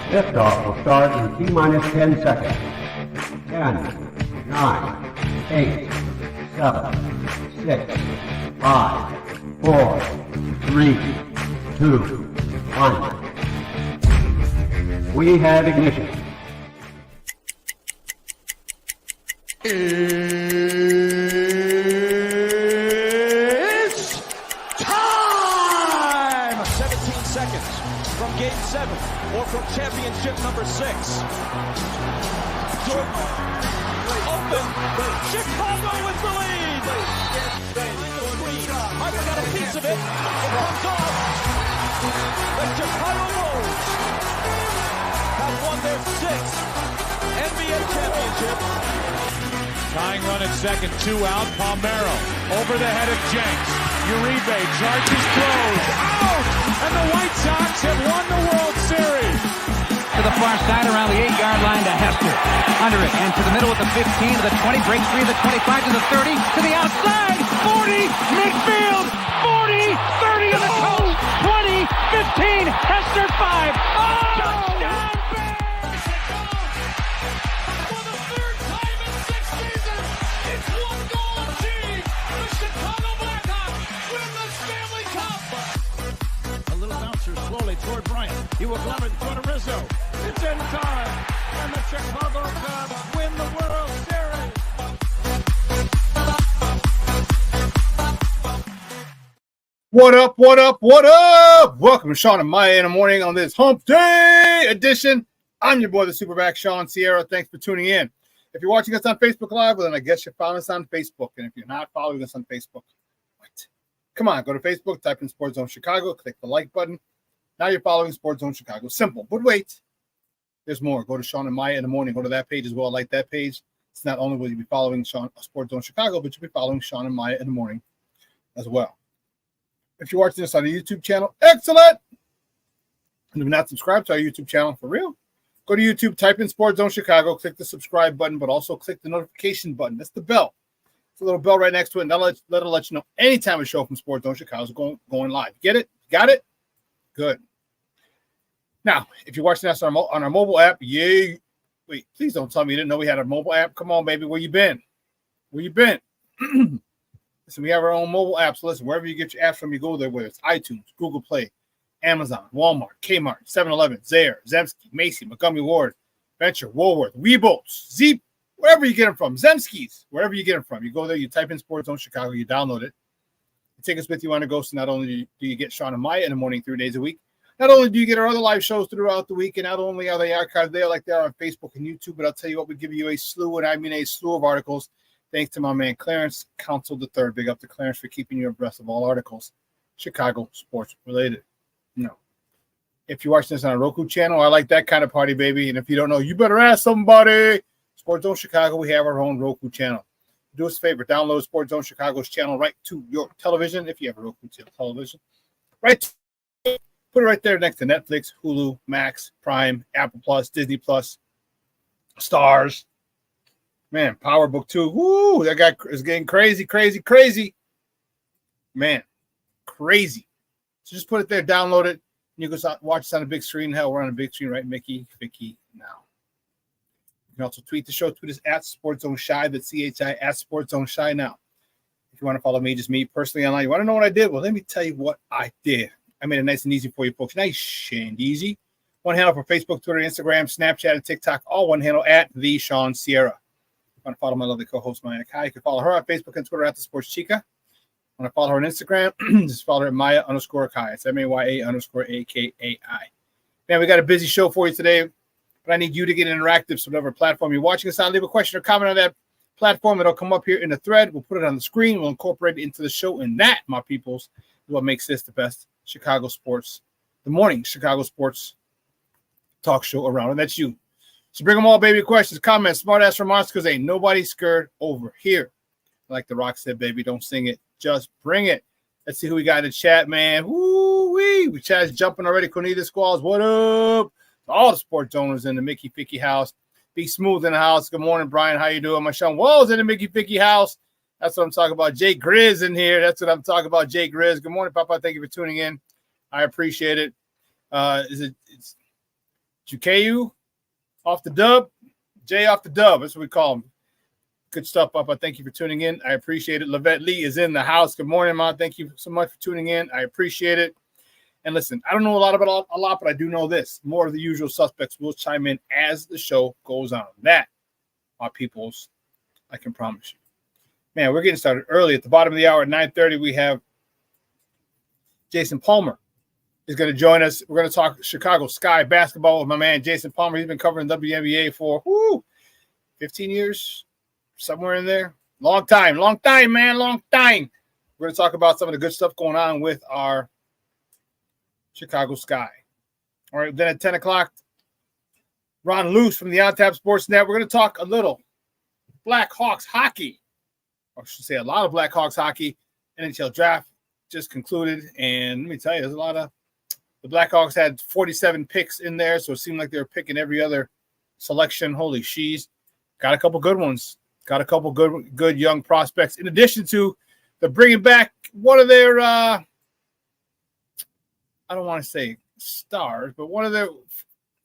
Liftoff will start in T-minus 10 seconds. 10, 9, 8, 7, 6, 5, 4, 3, 2, 1. We have ignition. It's time! 17 seconds from Game 7 or from championship number 6. Jordan open. Chicago with the lead. Michael got a piece of it. It comes off. The Chicago Bulls have won their 6th NBA championship. Tying run at second, 2 out. Palmero over the head of Jenks. Uribe charges, throws, out! And the White Sox have won the World Series. To the far side around the 8-yard line to Hester. Under it and to the middle at the 15, to the 20, breaks free to the 25, to the 30, to the outside, 40, midfield, 40, 30 in the coast, 20, 15, Hester 5. Oh! Touchdown! Toward Bryant. He will glove it toward Rizzo. It's in time. And the Chicago Cubs win the World Series. What up, what up, what up? Welcome to Shawn and Maya in the morning on this Hump Day edition. I'm your boy, the SuperBack, Shawn Sierra. Thanks for tuning in. If you're watching us on Facebook Live, well, then I guess you're following us on Facebook. And if you're not following us on Facebook, what? Come on, go to Facebook, type in Sports Zone Chicago, click the like button. Now you're following Sports Zone Chicago. Simple. But wait, there's more. Go to Shawn and Maya in the morning. Go to that page as well. Like that page. It's not only will you be following Sports Zone Chicago, but you'll be following Shawn and Maya in the morning as well. If you're watching this on the YouTube channel, excellent. And if you're not subscribed to our YouTube channel, for real, go to YouTube, type in Sports Zone Chicago, click the subscribe button, but also click the notification button. That's the bell. It's a little bell right next to it, and that'll let you know anytime a show from Sports Zone Chicago is going live. Get it? Got it? Good. Now, if you're watching us on our mobile app, yay. Wait, please don't tell me you didn't know we had a mobile app. Come on, baby. Where you been? Where you been? Listen, we have our own mobile apps. Listen, wherever you get your apps from, you go there, whether it's iTunes, Google Play, Amazon, Walmart, Kmart, 7-Eleven, Zayre, Zemsky, Macy, Montgomery Ward, Venture, Woolworth, Weebolts, Zeep, wherever you get them from, Zemskys, wherever you get them from. You go there, you type in Sports Zone Chicago, you download it. You take us with you on the go, so not only do you get Shawn and Maya in the morning 3 days a week, not only do you get our other live shows throughout the week, and not only are they archived there like they are on Facebook and YouTube, but I'll tell you what, we give you a slew, and I mean a slew of articles, thanks to my man Clarence Council III. Big up to Clarence for keeping you abreast of all articles, Chicago sports related. No. If you're watching this on a Roku channel, I like that kind of party, baby. And if you don't know, you better ask somebody. Sports Zone Chicago, we have our own Roku channel. Do us a favor, download Sports Zone Chicago's channel right to your television, if you have a Roku television. Right. Put it right there next to Netflix, Hulu, Max, Prime, Apple Plus, Disney Plus, Stars. Man, Power Book 2. Woo, that guy is getting crazy, crazy, crazy. Man, crazy. So just put it there, download it, and you can watch us on the big screen. Hell, we're on the big screen, right, Mickey? Vicky, now. You can also tweet the show. Tweet us at Sports Zone Shy, that's CHI, at Sports Zone Shy now. If you want to follow me, just me personally online. You want to know what I did? Well, let me tell you what I did. I made it nice and easy for you folks. Nice and easy. One handle for Facebook, Twitter, Instagram, Snapchat, and TikTok. All one handle at the Shawn Sierra. If you want to follow my lovely co-host, Maya Kai, you can follow her on Facebook and Twitter at the Sports Chica. Want to follow her on Instagram? Just follow her at Maya_Kai. It's MAYA_AKAI. Man, we got a busy show for you today, but I need you to get interactive. So whatever platform you're watching us on, leave a question or comment on that platform. It'll come up here in the thread. We'll put it on the screen. We'll incorporate it into the show. And that, my peoples, is what makes this the best Chicago sports, the morning Chicago sports talk show around. And that's you. So bring them all, baby. Questions, comments, smart ass remarks, because ain't nobody scared over here. Like The Rock said, baby, don't sing it. Just bring it. Let's see who we got in the chat, man. Woo-wee. We chat's jumping already. Cornelia Squalls, what up? All the sports owners in the Mickey Ficky house. Be Smooth in the house. Good morning, Brian. How you doing? My Shawn Walls in the Mickey Ficky house. That's what I'm talking about. Jay Grizz in here. That's what I'm talking about. Jay Grizz. Good morning, Papa. Thank you for tuning in. I appreciate it. It's Jukayu off the dub. Jay off the dub. That's what we call him. Good stuff, Papa. Thank you for tuning in. I appreciate it. Lavette Lee is in the house. Good morning, Ma. Thank you so much for tuning in. I appreciate it. And listen, I don't know a lot about a lot, but I do know this. More of the usual suspects will chime in as the show goes on. That, my peoples, I can promise you. Man, we're getting started early. At the bottom of the hour at 9:30, we have Jason Palmer is going to join us. We're going to talk Chicago Sky basketball with my man Jason Palmer. He's been covering WNBA for 15 years, somewhere in there. Long time, man, long time. We're going to talk about some of the good stuff going on with our Chicago Sky. All right, then at 10 o'clock, Ron Luce from the On Tap Sports Net. We're going to talk a little Blackhawks hockey. Or I should say a lot of Blackhawks hockey. NHL draft just concluded. And let me tell you, there's a lot of – the Blackhawks had 47 picks in there, so it seemed like they were picking every other selection. Holy sheesh. Got a couple good ones. Got a couple good young prospects. In addition to the bringing back one of their I don't want to say stars, but one of their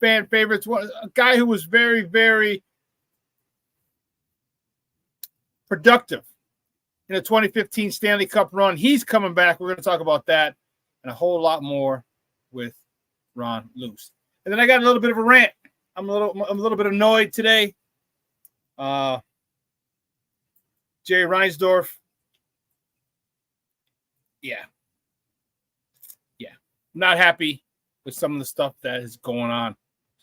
fan favorites, a guy who was very, very productive in the 2015 Stanley Cup run. He's coming back. We're going to talk about that and a whole lot more with Ron Luce. And then I got a little bit of a rant. I'm a little bit annoyed today. Jerry Reinsdorf. Yeah. Not happy with some of the stuff that is going on.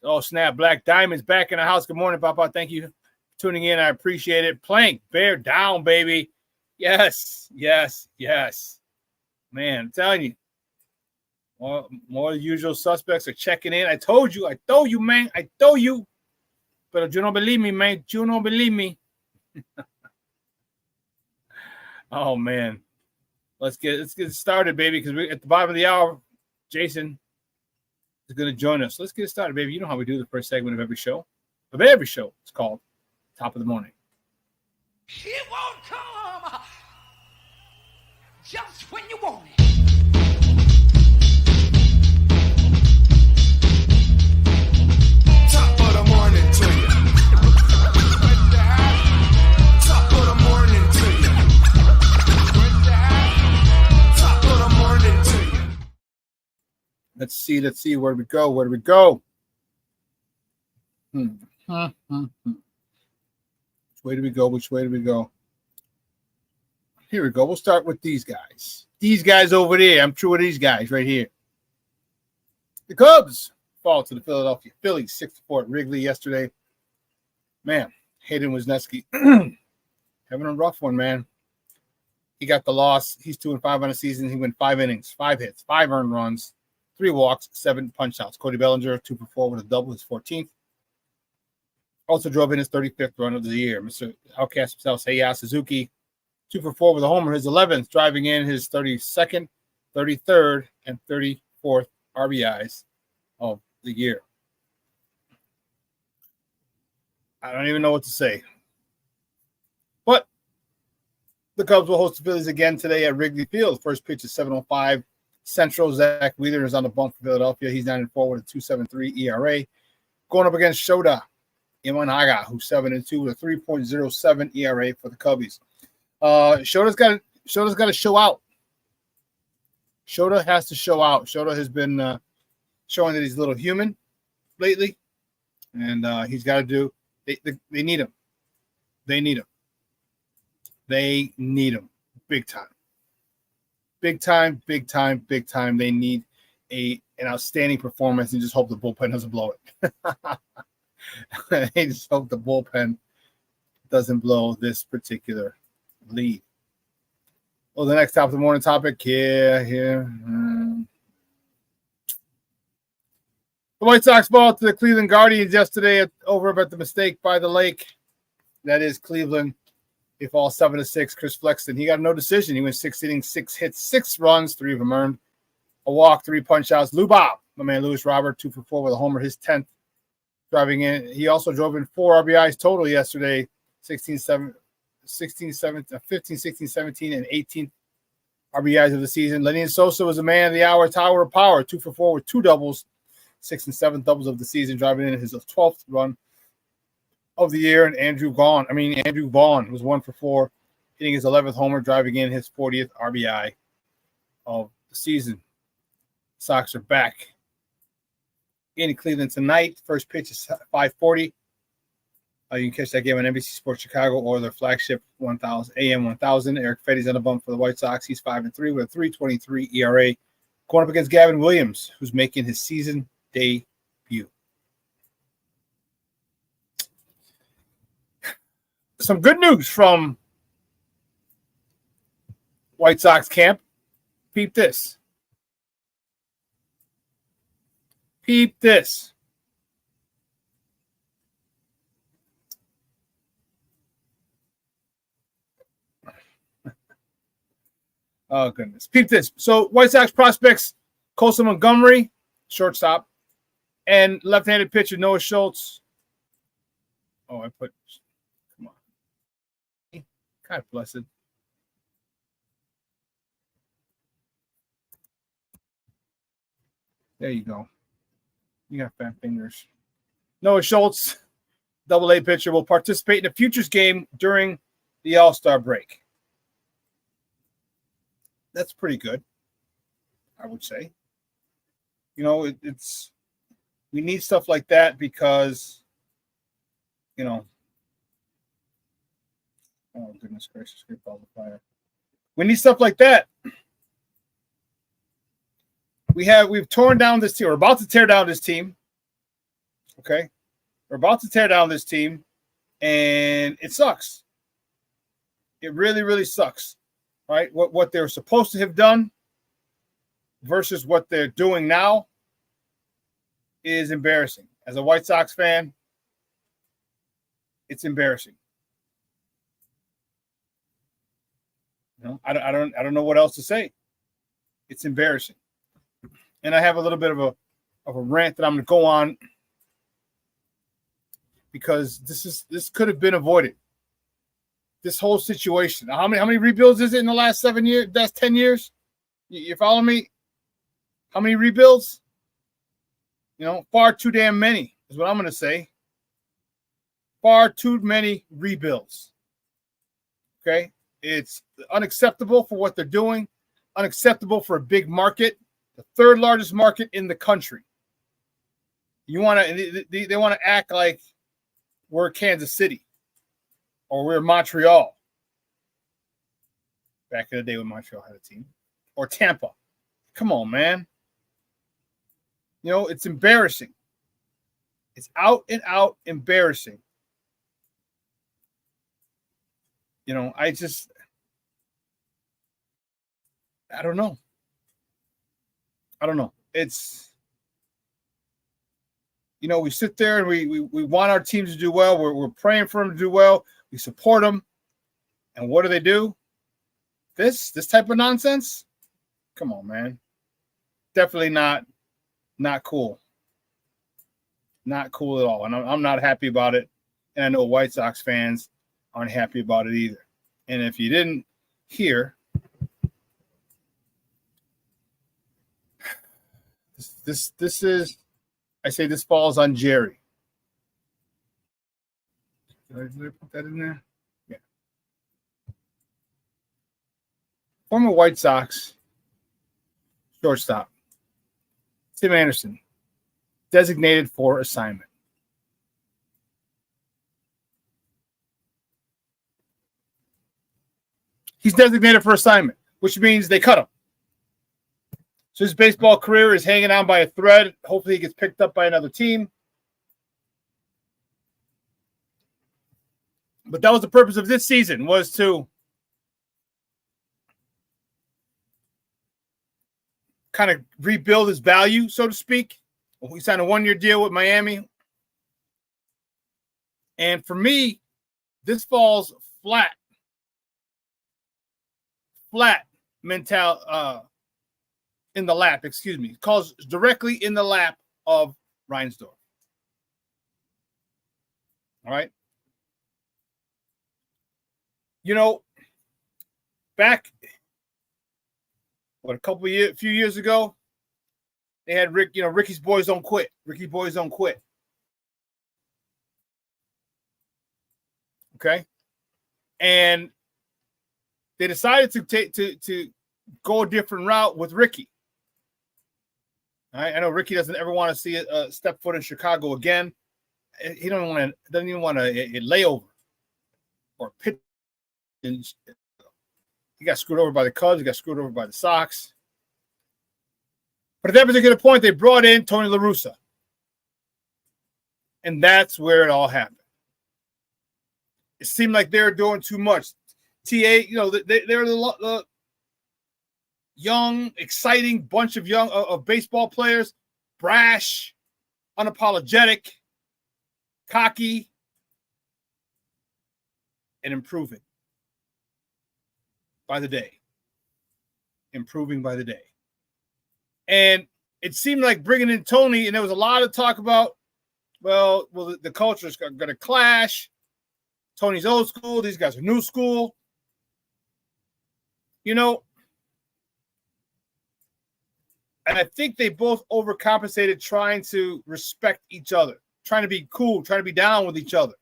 Oh, snap. Black Diamond's back in the house. Good morning, Papa. Thank you for tuning in. I appreciate it. Plank, bear down, baby. Yes. Man, I'm telling you. More usual suspects are checking in. I told you, man. I told you. But you don't believe me, man. You don't believe me. Oh, man. Let's get started, baby, because we're at the bottom of the hour. Jason is going to join us. Let's get started, baby. You know how we do the first segment of every show. It's called Top of the Morning. It won't come just when you want it. Top of the morning to you. Top of the morning to you. Top of the morning to you. Let's see. Where do we go? Which way do we go? Here we go. We'll start with these guys. These guys over there. I'm true with these guys right here. The Cubs fall to the Philadelphia Phillies 6-4 at Wrigley yesterday. Man, Hayden Wesneski having a rough one, man. He got the loss. He's 2-5 on the season. He went 5 innings, 5 hits, 5 earned runs, 3 walks, 7 punch-outs. Cody Bellinger, 2-for-4 with a double, his 14th. Also drove in his 35th run of the year. Mr. Outcast himself, Seiya Suzuki, 2-for-4 with a homer, his 11th, driving in his 32nd, 33rd, and 34th RBIs of the year. I don't even know what to say. But the Cubs will host the Phillies again today at Wrigley Field. First pitch is 7:05 Central. Zach Wheeler is on the bump for Philadelphia. He's 9-4 with a 2.73 ERA. Going up against Shota Imanaga, who's 7-2 with a 3.07 ERA for the Cubbies. Shota's got to show out. Shota has to show out. Shota has been showing that he's a little human lately, and he's got to do. They need him. They need him big time. They need an outstanding performance and just hope the bullpen doesn't blow it. They just hope the bullpen doesn't blow this particular lead. Well, the next top of the morning topic here. The White Sox ball to the Cleveland Guardians yesterday over at the Mistake by the Lake. That is Cleveland. They fall 7-6. Chris Flexen, he got no decision. He went 6 innings, 6 hits, 6 runs, 3 of them earned. A walk, 3 punch-outs. Lou Bob, my man Lewis Robert, 2-for-4 with a homer, his 10th. Driving in. He also drove in 4 RBIs total yesterday, 15, 16, 17, and 18 RBIs of the season. Lenny Sosa was a man of the hour, tower of power, 2-for-4 with 2 doubles, 6 and 7 doubles of the season, driving in his 12th run of the year. And Andrew Vaughn was 1 for 4, hitting his 11th homer, driving in his 40th RBI of the season. Sox are back in Cleveland tonight. First pitch is 5:40. You can catch that game on NBC Sports Chicago or their flagship 1000 AM 1000. Eric Fetty's on the bump for the White Sox. He's 5-3 with a 3.23 ERA, going up against Gavin Williams, who's making his season debut. Some good news from White Sox camp. Peep this. Peep this. Oh, goodness. Peep this. So, White Sox prospects, Colson Montgomery, shortstop, and left-handed pitcher Noah Schultz. Oh, come on. God bless it. There you go. You got fat fingers. Noah Schultz, Double-A pitcher, will participate in a futures game during the All-Star break. That's pretty good, I would say. You know, we need stuff like that because, you know, oh goodness gracious, great balls of fire. We need stuff like that. We've torn down this team. We're about to tear down this team. Okay, we're about to tear down this team, and it sucks. It really, really sucks. Right, what they're supposed to have done versus what they're doing now is embarrassing. As a White Sox fan, it's embarrassing. You know, I don't know what else to say. It's embarrassing. And I have a little bit of a rant that I'm going to go on because this could have been avoided. This whole situation. How many rebuilds is it in the last 7 years? That's 10 years. You follow me? How many rebuilds? You know, far too damn many is what I'm going to say. Far too many rebuilds. Okay, it's unacceptable for what they're doing. Unacceptable for a big market, the third largest market in the country. You want to? They want to act like we're Kansas City. Or we're Montreal. Back in the day when Montreal had a team. Or Tampa. Come on, man. You know, it's embarrassing. It's out and out embarrassing. You know, I don't know. It's, you know, we sit there and we want our teams to do well. We're praying for them to do well. We support them. And what do? This type of nonsense? Come on, man. Definitely not cool. Not cool at all. And I'm not happy about it. And I know White Sox fans aren't happy about it either. And if you didn't hear, this is, I say this falls on Jerry. Did I put that in there? Yeah. Former White Sox shortstop Tim Anderson, designated for assignment. He's designated for assignment, which means they cut him. So his baseball career is hanging on by a thread. Hopefully he gets picked up by another team. But that was the purpose of this season, was to kind of rebuild his value, so to speak. We signed a one-year deal with Miami. And for me, this falls flat mental in the lap, calls directly in the lap of Reinsdorf. All right. You know, back a few years ago, They had Rick, Ricky's boys don't quit. Ricky boys don't quit. Okay. And they decided to go a different route with Ricky. All right? I know Ricky doesn't ever want to see a step foot in Chicago again. He doesn't even want a layover or pit. He got screwed over by the Cubs. He got screwed over by the Sox. But at that particular point, they brought in Tony La Russa. And that's where it all happened. It seemed like they were doing too much. they're the young, exciting bunch of baseball players, brash, unapologetic, cocky, and improving by the day. Improving by the day. And it seemed like bringing in Tony, and there was a lot of talk about, the culture is going to clash. Tony's old school. These guys are new school. And I think they both overcompensated trying to respect each other, trying to be cool, trying to be down with each other.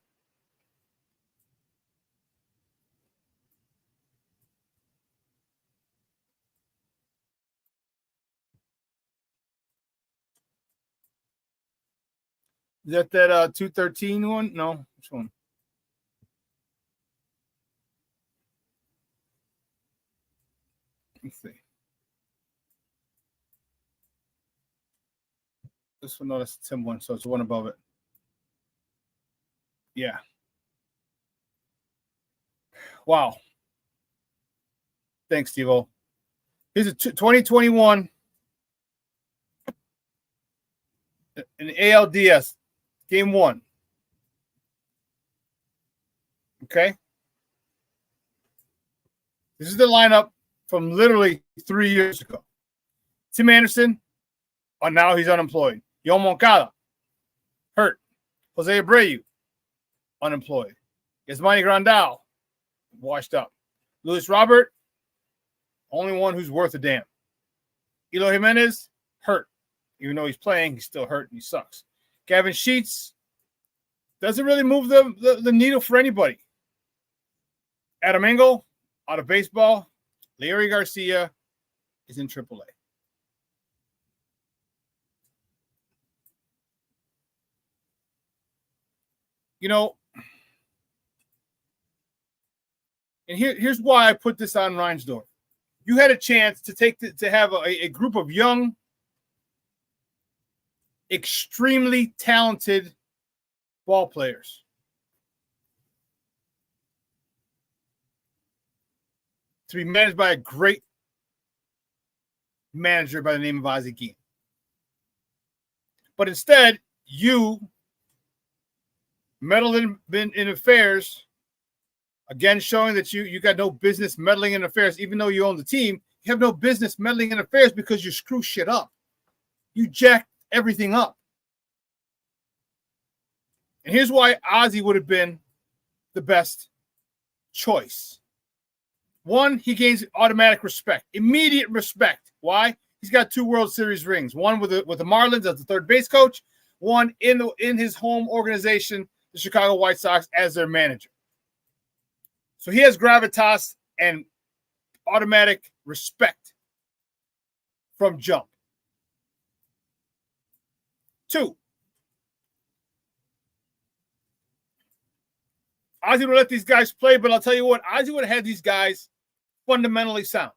Is that 213 one? No, which one? Let's see. This one, no, that's the Tim one, so it's one above it. Yeah. Wow. Thanks, Steve-O. Here's a 2021 in ALDS, game 1. Okay. This is the lineup from literally 3 years ago. Tim Anderson, now he's unemployed. Yo Moncada, hurt. Jose Abreu, unemployed. Yasmani Grandal, washed up. Luis Robert, only one who's worth a damn. Eloy Jimenez, hurt. Even though he's playing, he's still hurt and he sucks. Gavin Sheets doesn't really move the needle for anybody. Adam Engel, out of baseball. Larry Garcia is in AAA. And here's why I put this on Reinsdorf. You had a chance to have a group of young, extremely talented ball players. To be managed by a great manager by the name of Ozzie Guillen. But instead, you meddled in affairs, again showing that you got no business meddling in affairs, even though you own the team. You have no business meddling in affairs because you screw shit up. You jack everything up. And here's why Ozzie would have been the best choice. One, he gains automatic respect, immediate respect. Why? He's got 2 World Series rings. One with the Marlins as the third base coach. One in his home organization, the Chicago White Sox, as their manager. So he has gravitas and automatic respect from jump. 2, Ozzie would let these guys play, but I'll tell you what, Ozzie would have had these guys fundamentally sound.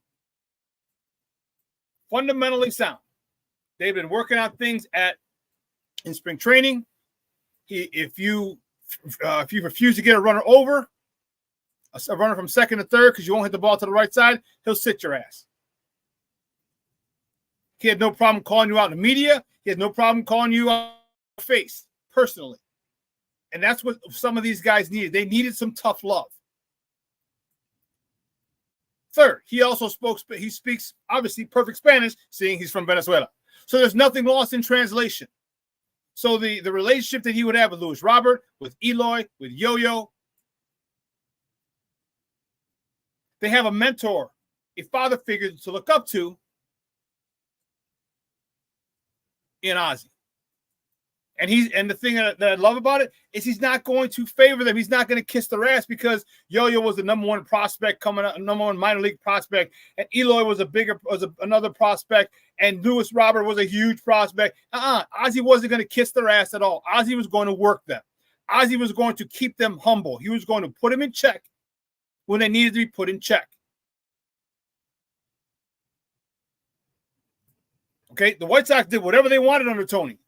Fundamentally sound. They've been working out things in spring training. If you refuse to get a runner over, a runner from second to third, because you won't hit the ball to the right side, he'll sit your ass. He had no problem calling you out in the media. He had no problem calling you out in the face, personally. And that's what some of these guys needed. They needed some tough love. Third, he speaks obviously perfect Spanish, seeing he's from Venezuela. So there's nothing lost in translation. So the relationship that he would have with Luis Robert, with Eloy, with Yo-Yo, they have a mentor, a father figure to look up to. in Ozzy. And the thing that I love about it is he's not going to favor them. He's not going to kiss their ass because Yo-Yo was the number one prospect coming up, number one minor league prospect, and Eloy was another prospect, and Lewis Robert was a huge prospect. Ozzy wasn't going to kiss their ass at all. Ozzy was going to work them. Ozzy was going to keep them humble. He was going to put them in check when they needed to be put in check. Okay, the White Sox did whatever they wanted under Tony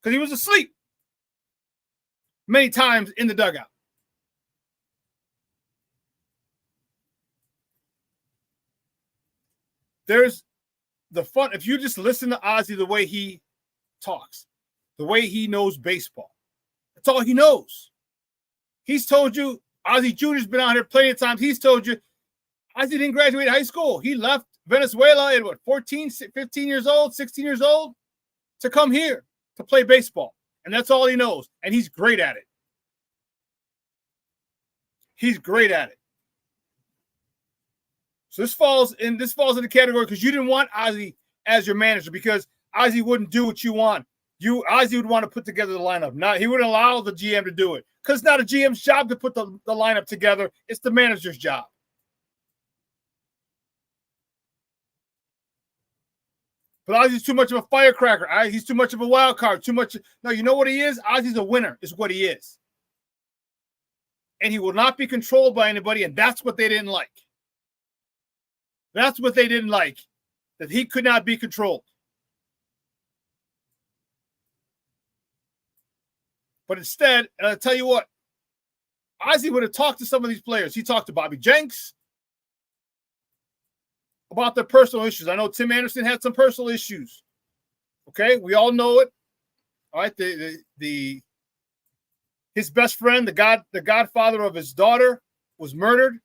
because he was asleep many times in the dugout. There's the fun. If you just listen to Ozzy the way he talks, the way he knows baseball, that's all he knows. He's told you, Ozzy Jr.'s been out here plenty of times. He's told you, Ozzy didn't graduate high school. He left Venezuela at 14, 15 years old, 16 years old to come here to play baseball. And that's all he knows. And he's great at it. He's great at it. So this falls in the category because you didn't want Ozzy as your manager because Ozzy wouldn't do what you want. Ozzy would want to put together the lineup. He wouldn't allow the GM to do it because it's not a GM's job to put the lineup together. It's the manager's job. But Ozzy's too much of a firecracker. He's too much of a wild card. No, you know what he is? Ozzy's a winner is what he is. And he will not be controlled by anybody, and that's what they didn't like. That's what they didn't like, that he could not be controlled. But instead, and I'll tell you what, Ozzy would have talked to some of these players. He talked to Bobby Jenks about their personal issues. I know Tim Anderson had some personal issues. Okay, we all know it. All right, his best friend, the godfather of his daughter, was murdered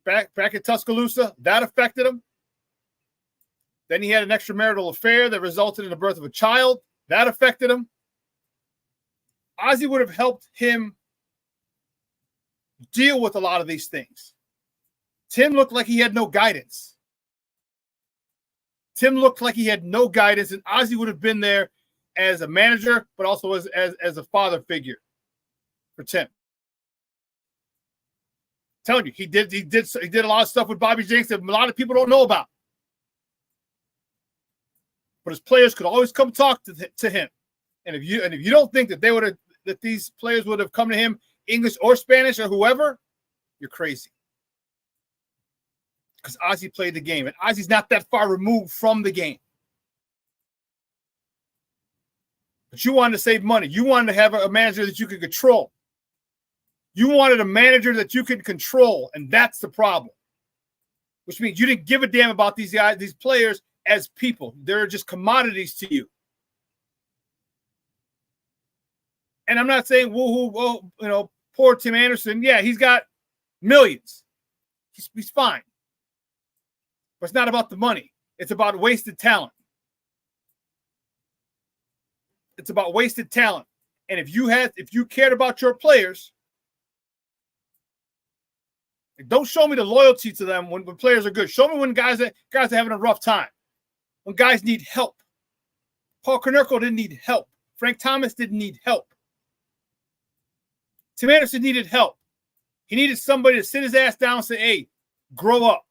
back in Tuscaloosa. That affected him. Then he had an extramarital affair that resulted in the birth of a child. That affected him. Ozzy would have helped him deal with a lot of these things. Tim looked like he had no guidance. And Ozzy would have been there as a manager, but also as a father figure for Tim. I'm telling you, he did a lot of stuff with Bobby Jenks that a lot of people don't know about. But his players could always come talk to him. And if you don't think that these players would have come to him English or Spanish or whoever, you're crazy. Because Ozzy played the game, and Ozzy's not that far removed from the game. But you wanted to save money. You wanted to have a manager that you could control. You wanted a manager that you could control, and that's the problem. Which means you didn't give a damn about these guys, these players as people. They're just commodities to you. And I'm not saying, poor Tim Anderson. Yeah, he's got millions. He's fine. But it's not about the money. It's about wasted talent. It's about wasted talent. And if you cared about your players, don't show me the loyalty to them when players are good. Show me when guys are having a rough time. When guys need help. Paul Konerko didn't need help. Frank Thomas didn't need help. Tim Anderson needed help. He needed somebody to sit his ass down and say, hey, grow up.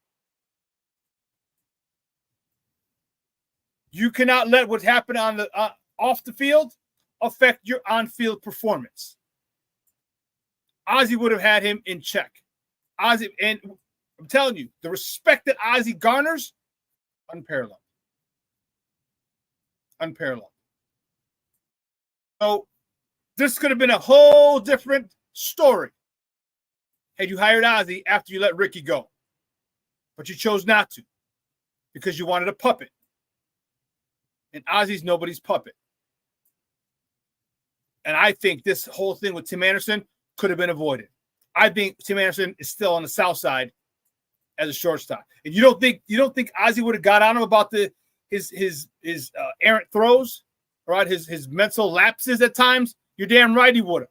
You cannot let what happened on the off the field affect your on-field performance. Ozzy would have had him in check. Ozzy, and I'm telling you, the respect that Ozzy garners, unparalleled. So this could have been a whole different story had you hired Ozzy after you let Ricky go. But you chose not to because you wanted a puppet. And Ozzy's nobody's puppet. And I think this whole thing with Tim Anderson could have been avoided. I think Tim Anderson is still on the south side as a shortstop. And you don't think Ozzy would have got on him about his errant throws, right? His mental lapses at times? You're damn right he would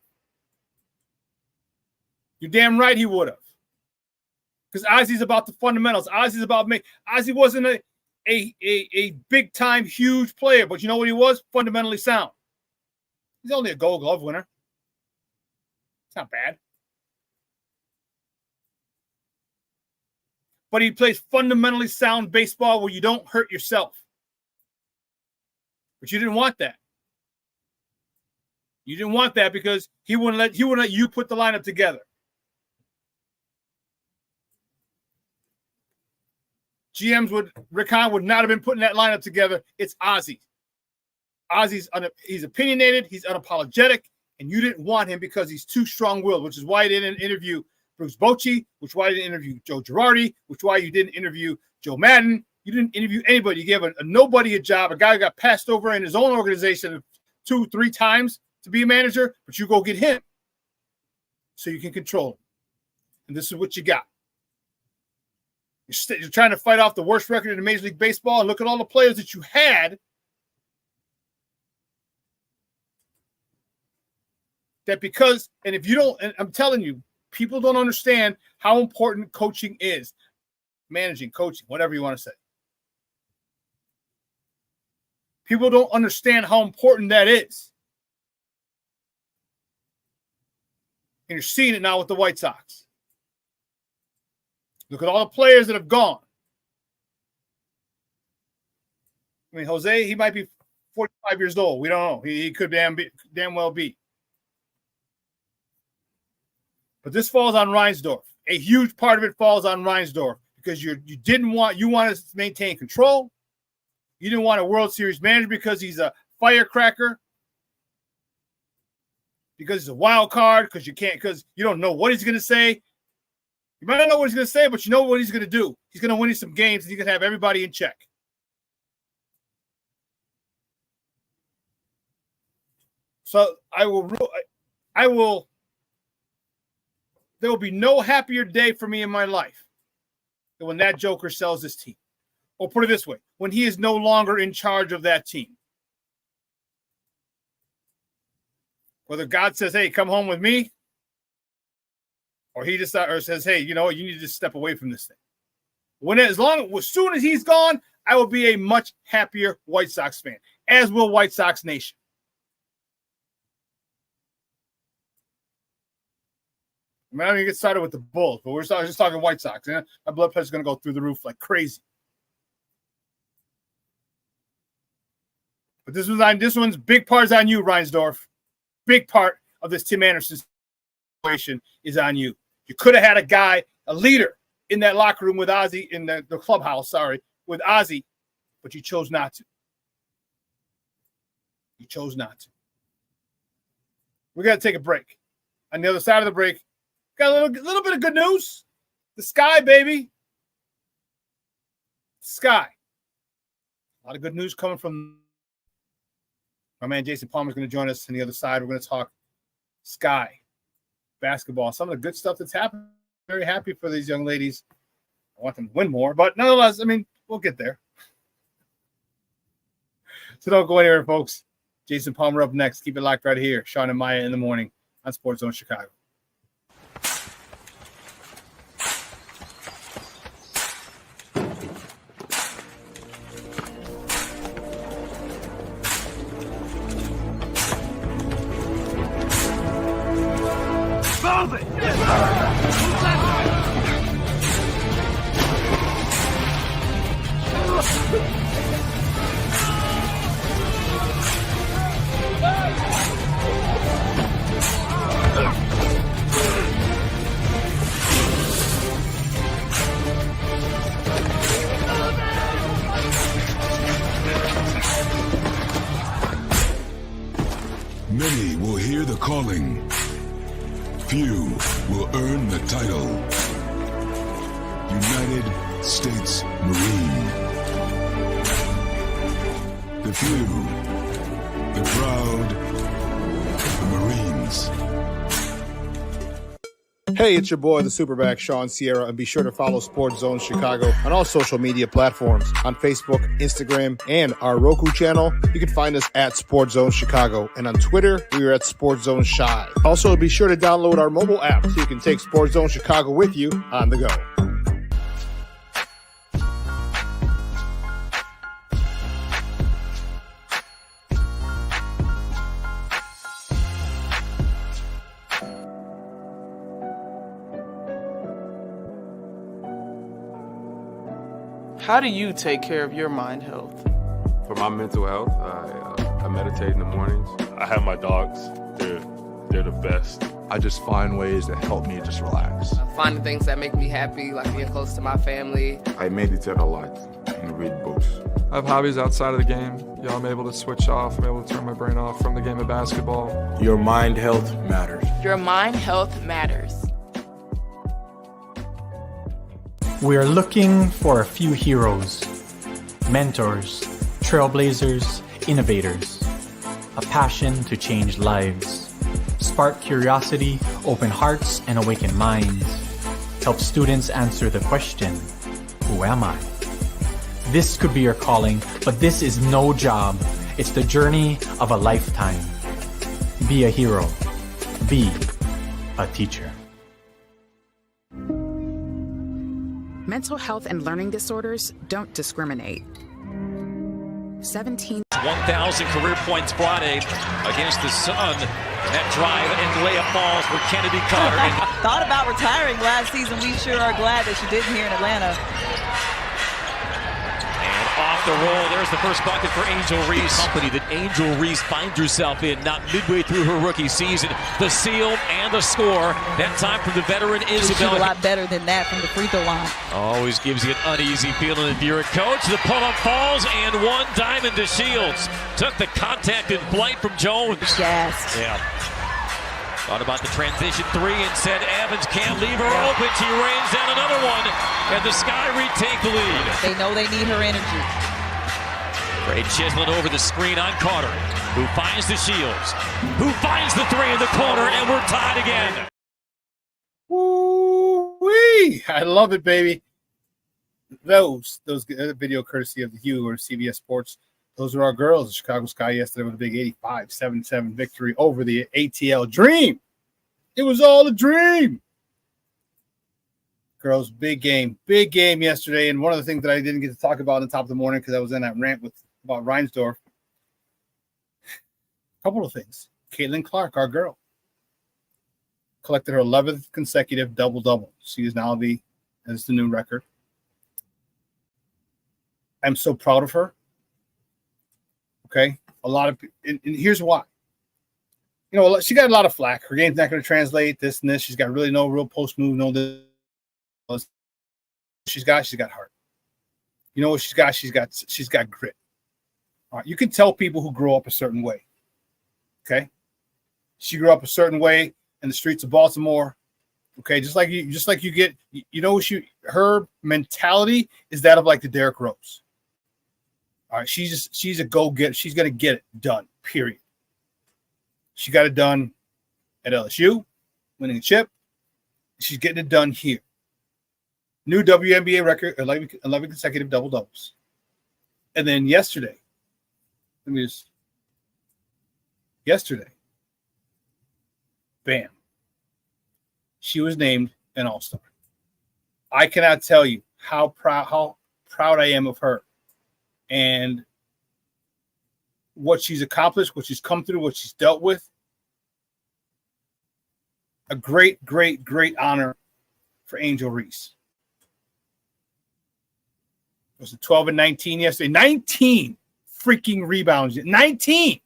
have. Because Ozzy's about the fundamentals. Ozzy wasn't a big-time, huge player, but you know what he was? Fundamentally sound. He's only a Gold Glove winner. It's not bad. But he plays fundamentally sound baseball where you don't hurt yourself. But you didn't want that. You didn't want that because he wouldn't let you put the lineup together. Rick Hahn would not have been putting that lineup together. It's Ozzie. He's opinionated, he's unapologetic, and you didn't want him because he's too strong-willed, which is why you didn't interview Bruce Bochy, which is why you didn't interview Joe Girardi, which is why you didn't interview Joe Madden. You didn't interview anybody. You gave a nobody a job, a guy who got passed over in his own organization 2-3 times to be a manager, but you go get him so you can control him. And this is what you got. You're trying to fight off the worst record in Major League Baseball, and look at all the players that you had that because, and if you don't, and I'm telling you, people don't understand how important coaching is. Managing, coaching, whatever you want to say. People don't understand how important that is. And you're seeing it now with the White Sox. Look at all the players that have gone. I mean, Jose, he might be 45 years old. We don't know. He could damn well be. But this falls on Reinsdorf. A huge part of it falls on Reinsdorf because you wanted to maintain control. You didn't want a World Series manager because he's a firecracker. Because he's a wild card, because you don't know what he's going to say. You might not know what he's going to say, but you know what he's going to do. He's going to win you some games, and he's going to have everybody in check. So there will be no happier day for me in my life than when that joker sells this team. Or put it this way, when he is no longer in charge of that team. Whether God says, hey, come home with me, or he decides, or says, hey, you know what, you need to step away from this thing. As soon as he's gone, I will be a much happier White Sox fan, as will White Sox Nation. I mean, I'm going to get started with the Bulls, but we're just talking White Sox. My blood pressure is going to go through the roof like crazy. But this one's big part's on you, Reinsdorf. Big part of this Tim Anderson situation is on you. You could have had a guy, a leader in that locker room with Ozzie, in the clubhouse, with Ozzie, but you chose not to. You chose not to. We got to take a break. On the other side of the break, got a little bit of good news. The sky, baby. Sky. A lot of good news coming from my man Jason Palmer is going to join us on the other side. We're going to talk Sky basketball, some of the good stuff that's happened. Very happy for these young ladies. I want them to win more, but nonetheless, I mean, we'll get there. So don't go anywhere, folks. Jason Palmer up next. Keep it locked right here. Shawn and Maya in the morning on Sports Zone Chicago. Many will hear the calling. Few will earn the title. United States Marine. The few, the proud, the Marines. Hey, it's your boy, the SuperBack, Shawn Sierra, and be sure to follow Sports Zone Chicago on all social media platforms, on Facebook, Instagram, and our Roku channel. You can find us at Sports Zone Chicago, and on Twitter, we are at Sports Zone Shy. Also, be sure to download our mobile app so you can take Sports Zone Chicago with you on the go. How do you take care of your mind health? For my mental health, I meditate in the mornings. I have my dogs. They're the best. I just find ways that help me just relax. Finding things that make me happy, like being close to my family. I meditate a lot and read books. I have hobbies outside of the game. I'm able to switch off. I'm able to turn my brain off from the game of basketball. Your mind health matters. Your mind health matters. We are looking for a few heroes, mentors, trailblazers, innovators, a passion to change lives, spark curiosity, open hearts, and awaken minds, help students answer the question, who am I? This could be your calling, but this is no job. It's the journey of a lifetime. Be a hero. Be a teacher. Mental health and learning disorders don't discriminate. 1,000 career points Friday against the Sun. That drive and layup falls for Kennedy Carter. Thought about retiring last season. We sure are glad that she didn't here in Atlanta. Off the roll, there's the first bucket for Angel Reese. Company that Angel Reese finds herself in, not midway through her rookie season. The seal and the score, that time from the veteran Isabella. A lot better than that from the free throw line. Always gives you an uneasy feeling if you're a coach. The pull-up falls and one diamond to Shields. Took the contact in flight from Jones. Yes. Yeah. Thought about the transition three and said Evans can't leave her open. She rains down another one, and the Sky retake the lead. They know they need her energy. Ray chiseling over the screen on Carter, who finds the Shields, who finds the three in the corner, and we're tied again. Woo-wee! I love it, baby. Those video courtesy of the Hugh or CBS Sports. Those are our girls. The Chicago Sky yesterday with a big 85-77 victory over the ATL Dream. It was all a dream. Girls, big game yesterday. And one of the things that I didn't get to talk about on the top of the morning because I was in that rant about Reinsdorf. A couple of things. Caitlin Clark, our girl, collected her 11th consecutive double-double. She is now that's the new record. I'm so proud of her. Okay, and here's why. You know, she got a lot of flack. Her game's not going to translate this and this. She's got really no real post move, no this. She's got heart. You know what she's got? She's got grit. All right, you can tell people who grow up a certain way. Okay, she grew up a certain way in the streets of Baltimore. Okay, just like you get, you know, her mentality is that of like the Derrick Rose. All right, she's a go-getter. She's going to get it done, period. She got it done at LSU, winning a chip. She's getting it done here. New WNBA record, 11 consecutive double-doubles. And then yesterday, bam, she was named an All-Star. I cannot tell you how proud I am of her. And what she's accomplished, what she's come through, what she's dealt with. A great, great, great honor for Angel Reese. It was 12 and 19 yesterday. 19 freaking rebounds. 19.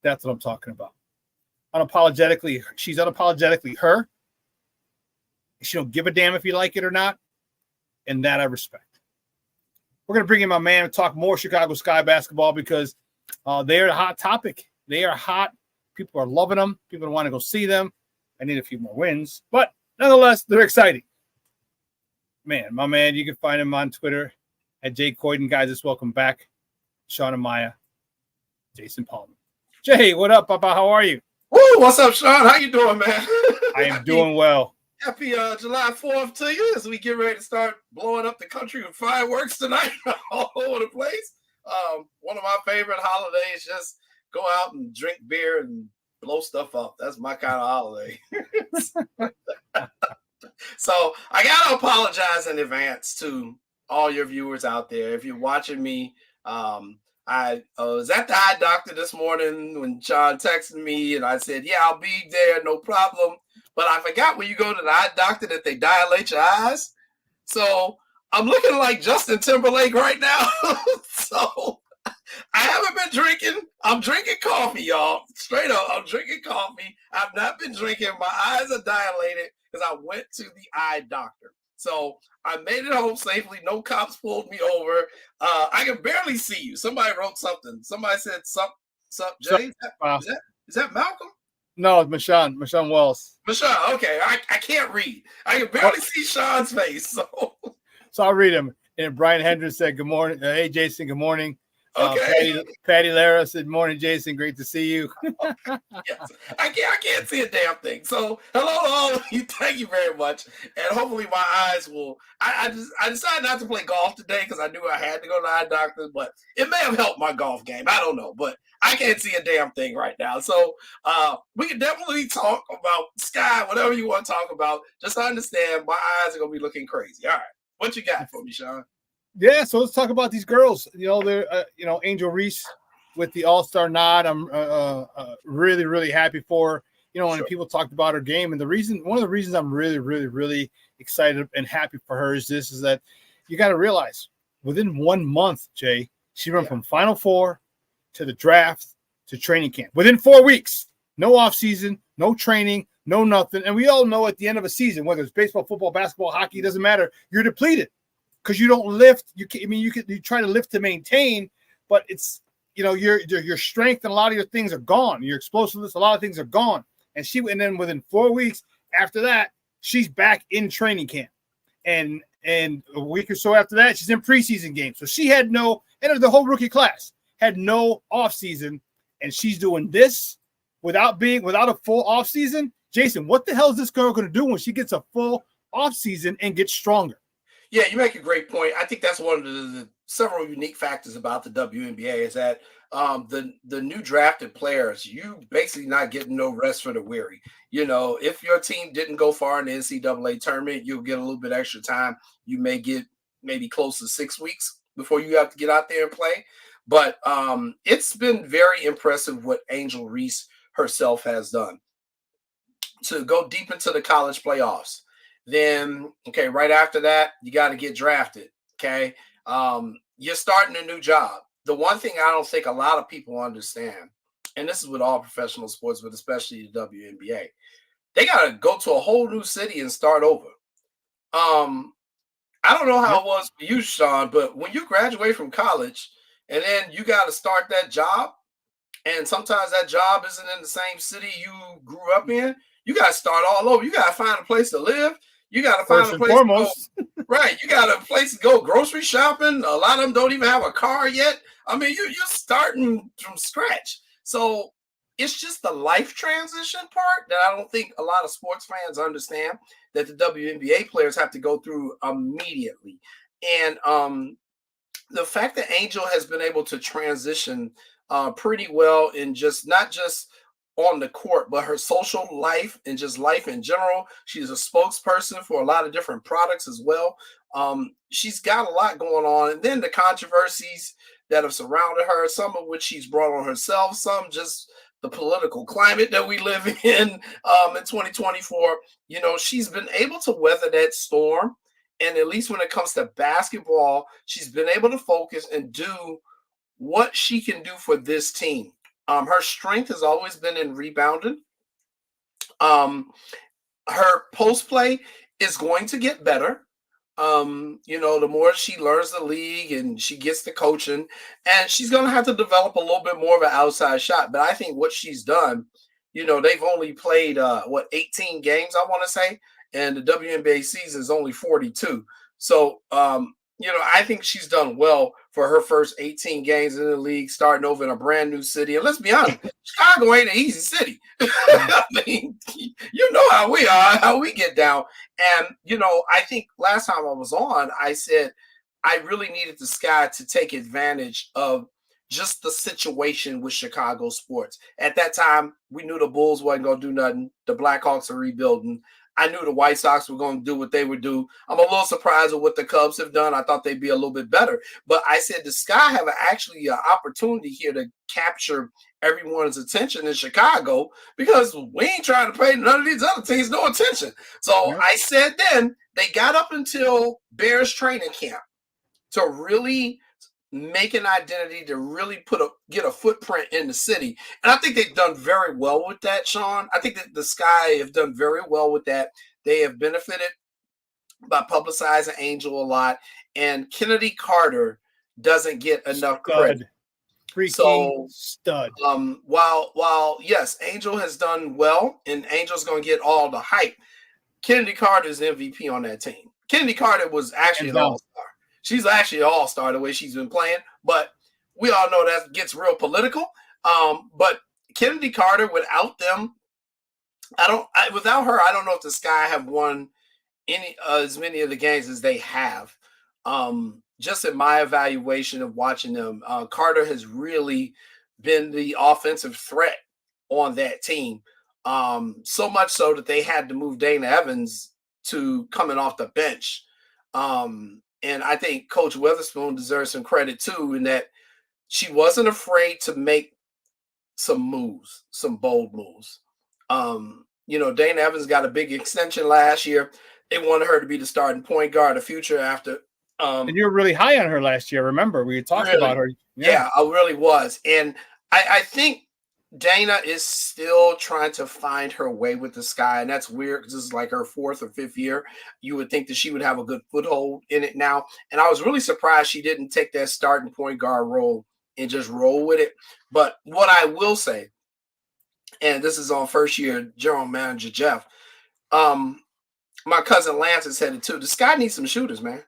That's what I'm talking about. Unapologetically, she's unapologetically her. She don't give a damn if you like it or not. And that I respect. We're going to bring in my man and talk more Chicago Sky basketball because they are the hot topic. They are hot. People are loving them. People want to go see them. I need a few more wins. But nonetheless, they're exciting. Man, my man, you can find him on Twitter at Jay Coyden. Guys, let's welcome back Shawn and Maya, Jason Palmer. Jay, what up, Papa? How are you? Woo, what's up, Shawn? How you doing, man? I am doing well. Happy July 4th to you as we get ready to start blowing up the country with fireworks tonight all over the place. One of my favorite holidays, just go out and drink beer and blow stuff up. That's my kind of holiday. So I got to apologize in advance to all your viewers out there. If you're watching me, I was at the eye doctor this morning when Shawn texted me and I said, yeah, I'll be there, no problem. But I forgot when you go to the eye doctor that they dilate your eyes. So I'm looking like Justin Timberlake right now. So I haven't been drinking. I'm drinking coffee, y'all. Straight up, I'm drinking coffee. I've not been drinking. My eyes are dilated because I went to the eye doctor. So I made it home safely. No cops pulled me over. I can barely see you. Somebody wrote something. Somebody said, sup, Jay? Is that Malcolm? No, it's Michonne Wells. Michonne, okay. I can't read. I can barely see Sean's face. So I'll read him. And Brian Hendricks said, good morning. Hey, Jason, good morning. Okay. Patty Lara said, morning, Jason. Great to see you. Yes. I can't see a damn thing. So hello to all of you. Thank you very much. And hopefully my eyes will. I decided not to play golf today because I knew I had to go to the eye doctor, but it may have helped my golf game. I don't know, but I can't see a damn thing right now. So we can definitely talk about Sky, whatever you want to talk about. Just understand my eyes are gonna be looking crazy. All right. What you got for me, Shawn? Yeah, so let's talk about these girls. They're Angel Reese with the All-Star nod. I'm really, really happy for her. And people talked about her game, and one of the reasons I'm really, really, really excited and happy for her is that you got to realize within 1 month, Jay, she went from Final Four to the draft to training camp within 4 weeks. No off season, no training, no nothing. And we all know at the end of a season, whether it's baseball, football, basketball, hockey, it doesn't matter. You're depleted because you don't lift. You try to lift to maintain, but it's your strength and a lot of your things are gone. Your explosiveness, a lot of things are gone. And then within 4 weeks after that, she's back in training camp. And a week or so after that, she's in preseason games. So she had the whole rookie class had no off season, and she's doing this without a full off season. Jason, what the hell is this girl going to do when she gets a full off season and gets stronger? Yeah, you make a great point. I think that's one of the several unique factors about the WNBA is that the new drafted players, you basically not getting no rest for the weary. If your team didn't go far in the NCAA tournament, you'll get a little bit extra time. You may get maybe close to 6 weeks before you have to get out there and play. But it's been very impressive what Angel Reese herself has done to go deep into the college playoffs. Then, right after that, you got to get drafted. Okay. You're starting a new job. The one thing I don't think a lot of people understand, and this is with all professional sports, but especially the WNBA, they got to go to a whole new city and start over. I don't know how it was for you, Shawn, but when you graduate from college and then you got to start that job, and sometimes that job isn't in the same city you grew up in, you got to start all over. You got to find a place to live. You got to find a place to go. Right. You got a place to go grocery shopping. A lot of them don't even have a car yet. I mean, you're starting from scratch. So it's just the life transition part that I don't think a lot of sports fans understand that the WNBA players have to go through immediately. And the fact that Angel has been able to transition pretty well in not just on the court, but her social life and just life in general. She's a spokesperson for a lot of different products as well. She's got a lot going on. And then the controversies that have surrounded her, some of which she's brought on herself, some just the political climate that we live in 2024. She's been able to weather that storm. And at least when it comes to basketball, she's been able to focus and do what she can do for this team. Her strength has always been in rebounding. Her post play is going to get better. The more she learns the league and she gets the coaching, and she's going to have to develop a little bit more of an outside shot. But I think what she's done, they've only played 18 games, I want to say, and the WNBA season is only 42. So, I think she's done well for her first 18 games in the league, starting over in a brand new city. And let's be honest, Chicago ain't an easy city. I mean, how we are, how we get down. And, I think last time I was on, I said I really needed the Sky to take advantage of just the situation with Chicago sports. At that time, we knew the Bulls wasn't going to do nothing. The Blackhawks are rebuilding. I knew the White Sox were going to do what they would do. I'm a little surprised with what the Cubs have done. I thought they'd be a little bit better. But I said the Sky have actually an opportunity here to capture everyone's attention in Chicago because we ain't trying to pay none of these other teams no attention. So I said then they got up until Bears training camp to really make an identity, to really get a footprint in the city. And I think they've done very well with that, Shawn. I think that the Sky have done very well with that. They have benefited by publicizing Angel a lot. And Kennedy Carter doesn't get enough credit. Freaking stud. While yes, Angel has done well, and Angel's going to get all the hype, Kennedy Carter is the MVP on that team. Kennedy Carter was actually an all-star. She's actually an all-star the way she's been playing, but we all know that gets real political. But Kennedy Carter, without them, without her, I don't know if the Sky have won as many of the games as they have. Just in my evaluation of watching them, Carter has really been the offensive threat on that team. So much so that they had to move Dana Evans to coming off the bench. And I think Coach Witherspoon deserves some credit too, in that she wasn't afraid to make some moves, some bold moves. Dana Evans got a big extension last year. They wanted her to be the starting point guard of the future after. And you were really high on her last year. Remember, we talked about her. Yeah, I really was. And I think Dana is still trying to find her way with the Sky. And that's weird because this is like her 4th or 5th year. You would think that she would have a good foothold in it now. And I was really surprised she didn't take that starting point guard role and just roll with it. But what I will say, and this is on first year general manager Jeff, my cousin Lance has said it too. The Sky needs some shooters, man.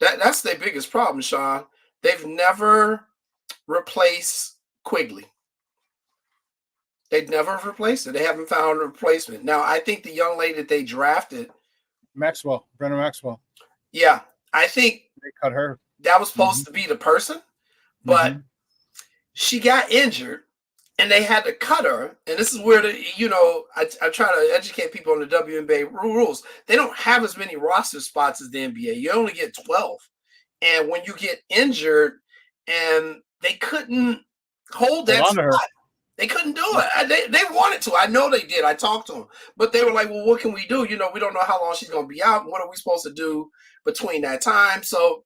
That's their biggest problem, Shawn. They've never replaced Quigley. They've never replaced it. They haven't found a replacement. Now, I think the young lady that they drafted, Brenna Maxwell. Yeah, I think they cut her. That was supposed to be the person, but she got injured, and they had to cut her. And this is where I try to educate people on the WNBA rules. They don't have as many roster spots as the NBA. You only get 12, and when you get injured, and they couldn't hold that spot. They couldn't do it. They wanted to. I know they did. I talked to them. But they were like, well, what can we do? We don't know how long she's going to be out. What are we supposed to do between that time? So,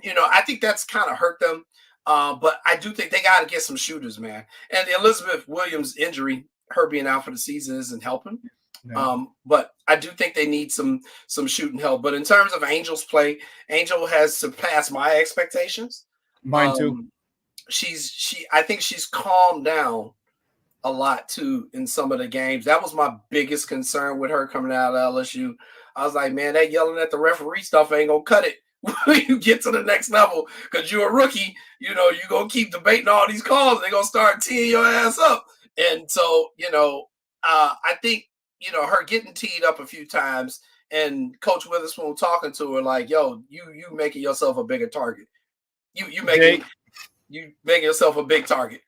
I think that's kind of hurt them. But I do think they got to get some shooters, man. And the Elizabeth Williams injury, her being out for the season, isn't helping. Yeah. But I do think they need some shooting help. But in terms of Angel's play, Angel has surpassed my expectations. Mine too. I think she's calmed down a lot too in some of the games. That was my biggest concern with her coming out of LSU. I was like, man, that yelling at the referee stuff ain't gonna cut it when you get to the next level, because you're a rookie. You're gonna keep debating all these calls. They're gonna start teeing your ass up. And so, I think, her getting teed up a few times and Coach Witherspoon talking to her like, yo, you making yourself a bigger target. You making yourself a big target.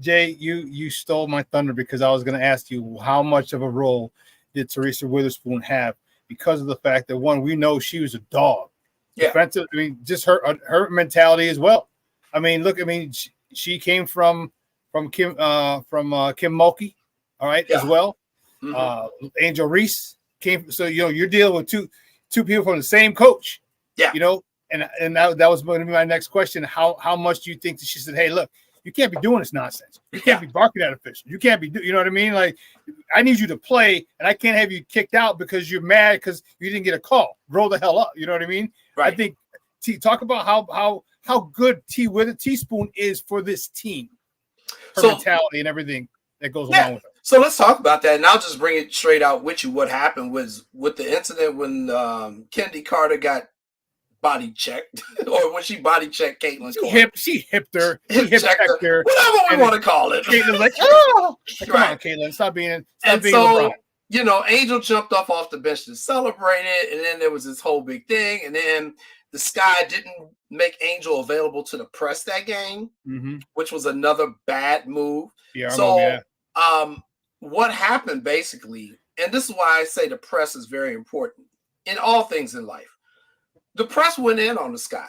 Jay, you stole my thunder, because I was going to ask you how much of a role did Teresa Witherspoon have, because of the fact that, one, we know she was a dog. Yeah. Defensive, just her mentality as well. Look, she came from Kim Mulkey, all right, as well. Mm-hmm. Angel Reese came, so you're dealing with two people from the same coach. Yeah. And that was going to be my next question. How much do you think that she said, hey, look, you can't be doing this nonsense. You can't be barking at officials. You can't be, you know what I mean? Like, I need you to play, and I can't have you kicked out because you're mad because you didn't get a call. Roll the hell up. You know what I mean? Right. I think, talk about how good Teaspoon is for this team. Her mentality and everything that goes along with it. So let's talk about that, and I'll just bring it straight out with you. What happened was with the incident when Kennedy Carter got body checked, or when she body checked Caitlin. She hipped her. She hipped her. Whatever we want to call it. Caitlin's like, oh, come on, Caitlin, stop being LeBron. Angel jumped off the bench to celebrate it, and then there was this whole big thing, and then the Sky didn't make Angel available to the press that game, which was another bad move. Yeah. What happened basically, and this is why I say the press is very important in all things in life. The press went in on the Sky.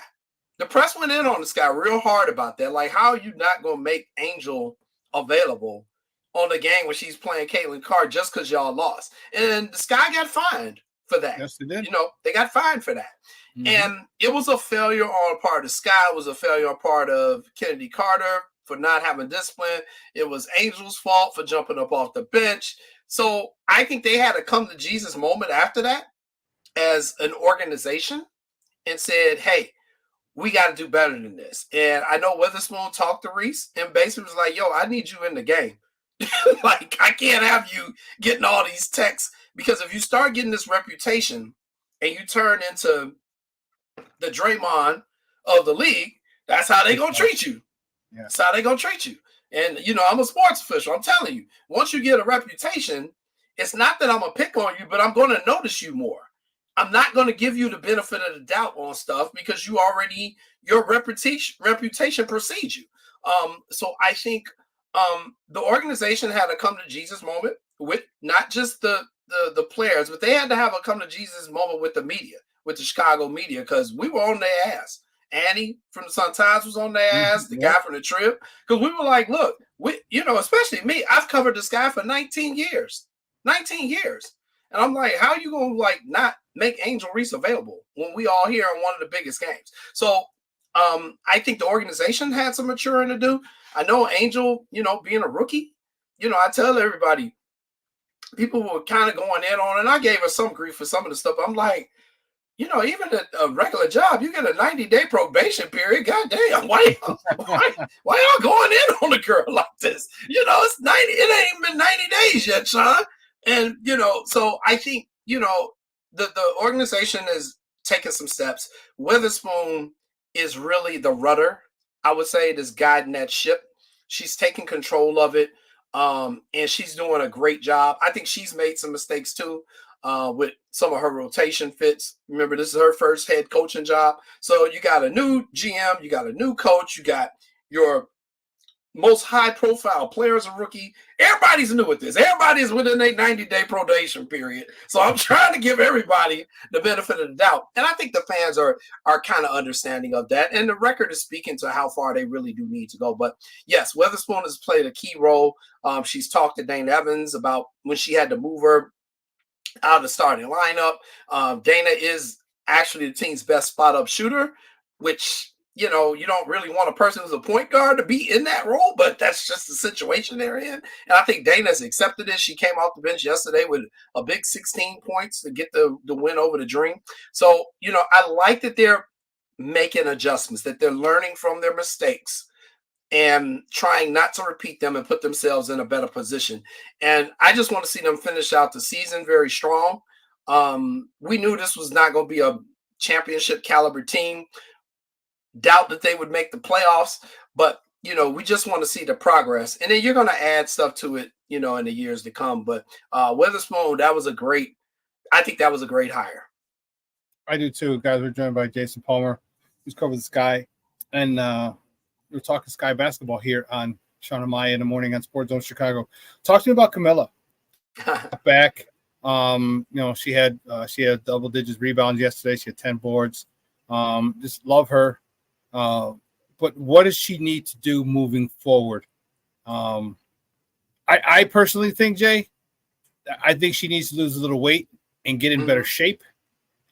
The press went in on the Sky real hard about that. Like, how are you not going to make Angel available on the game when she's playing Caitlin Carr just because y'all lost? And the Sky got fined for that. Yes, they did. You know, they got fined for that. Mm-hmm. And it was a failure on the part of Scott. It was a failure on part of Kennedy Carter for not having discipline. It was Angel's fault for jumping up off the bench. So I think they had a come to Jesus moment after that as an organization and said, hey, we got to do better than this. And I know Witherspoon talked to Reese and basically was like, yo, I need you in the game. Like, I can't have you getting all these texts, because if you start getting this reputation and you turn into the Draymond of the league, that's how they going to treat you. Yeah. That's how they going to treat you. And, you know, I'm a sports official. I'm telling you, once you get a reputation, it's not that I'm going to pick on you, but I'm going to notice you more. I'm not going to give you the benefit of the doubt on stuff because you already, your reputation precedes you. So I think the organization had a come to Jesus moment with not just the players, but they had to have a come to Jesus moment with the media, with the Chicago media, because we were on their ass. Annie from the Sun-Times was on their ass, the guy from the Trib, because we were like, look, we, you know, especially me, I've covered this guy for 19 years. 19 years. And I'm like, how are you going to like not make Angel Reese available when we all here on one of the biggest games? So I think the organization had some maturing to do. I know Angel, you know, being a rookie, you know, I tell everybody, people were kind of going in on it, and I gave her some grief for some of the stuff. I'm like, you know, even a regular job, you get a 90-day probation period. God damn, why y'all going in on a girl like this? You know, it's 90, it ain't even been 90 days yet, Shawn. And, you know, so I think, you know, the organization is taking some steps. Witherspoon is really the rudder, I would say, that's guiding that ship. She's taking control of it, and she's doing a great job. I think she's made some mistakes too with some of her rotation fits. Remember, this is her first head coaching job. So you got a new GM, you got a new coach, you got your most high-profile player as a rookie. Everybody's new at this. Everybody's within a 90-day probation period. So I'm trying to give everybody the benefit of the doubt. And I think the fans are kind of understanding of that. And the record is speaking to how far they really do need to go. But, yes, Witherspoon has played a key role. She's talked to Dana Evans about when she had to move her out of the starting lineup. Dana is actually the team's best spot-up shooter, which – you know, you don't really want a person who's a point guard to be in that role, but that's just the situation they're in. And I think Dana's accepted it. She came off the bench yesterday with a big 16 points to get the win over the Dream. So, you know, I like that they're making adjustments, that they're learning from their mistakes and trying not to repeat them and put themselves in a better position. And I just want to see them finish out the season very strong. We knew this was not going to be a championship caliber team. Doubt that they would make the playoffs, but, you know, we just want to see the progress. And then you're going to add stuff to it, you know, in the years to come. But Witherspoon, I think that was a great hire. I do too, guys. We're joined by Jason Palmer, who's covered the Sky. And we're talking Sky basketball here on Shawn and Maya in the morning on Sports Zone Chicago. Talk to me about Camilla. Back. You know, she had double digits rebounds yesterday. She had 10 boards. Just love her. But what does she need to do moving forward? I personally think, Jay, I think she needs to lose a little weight and get in better shape.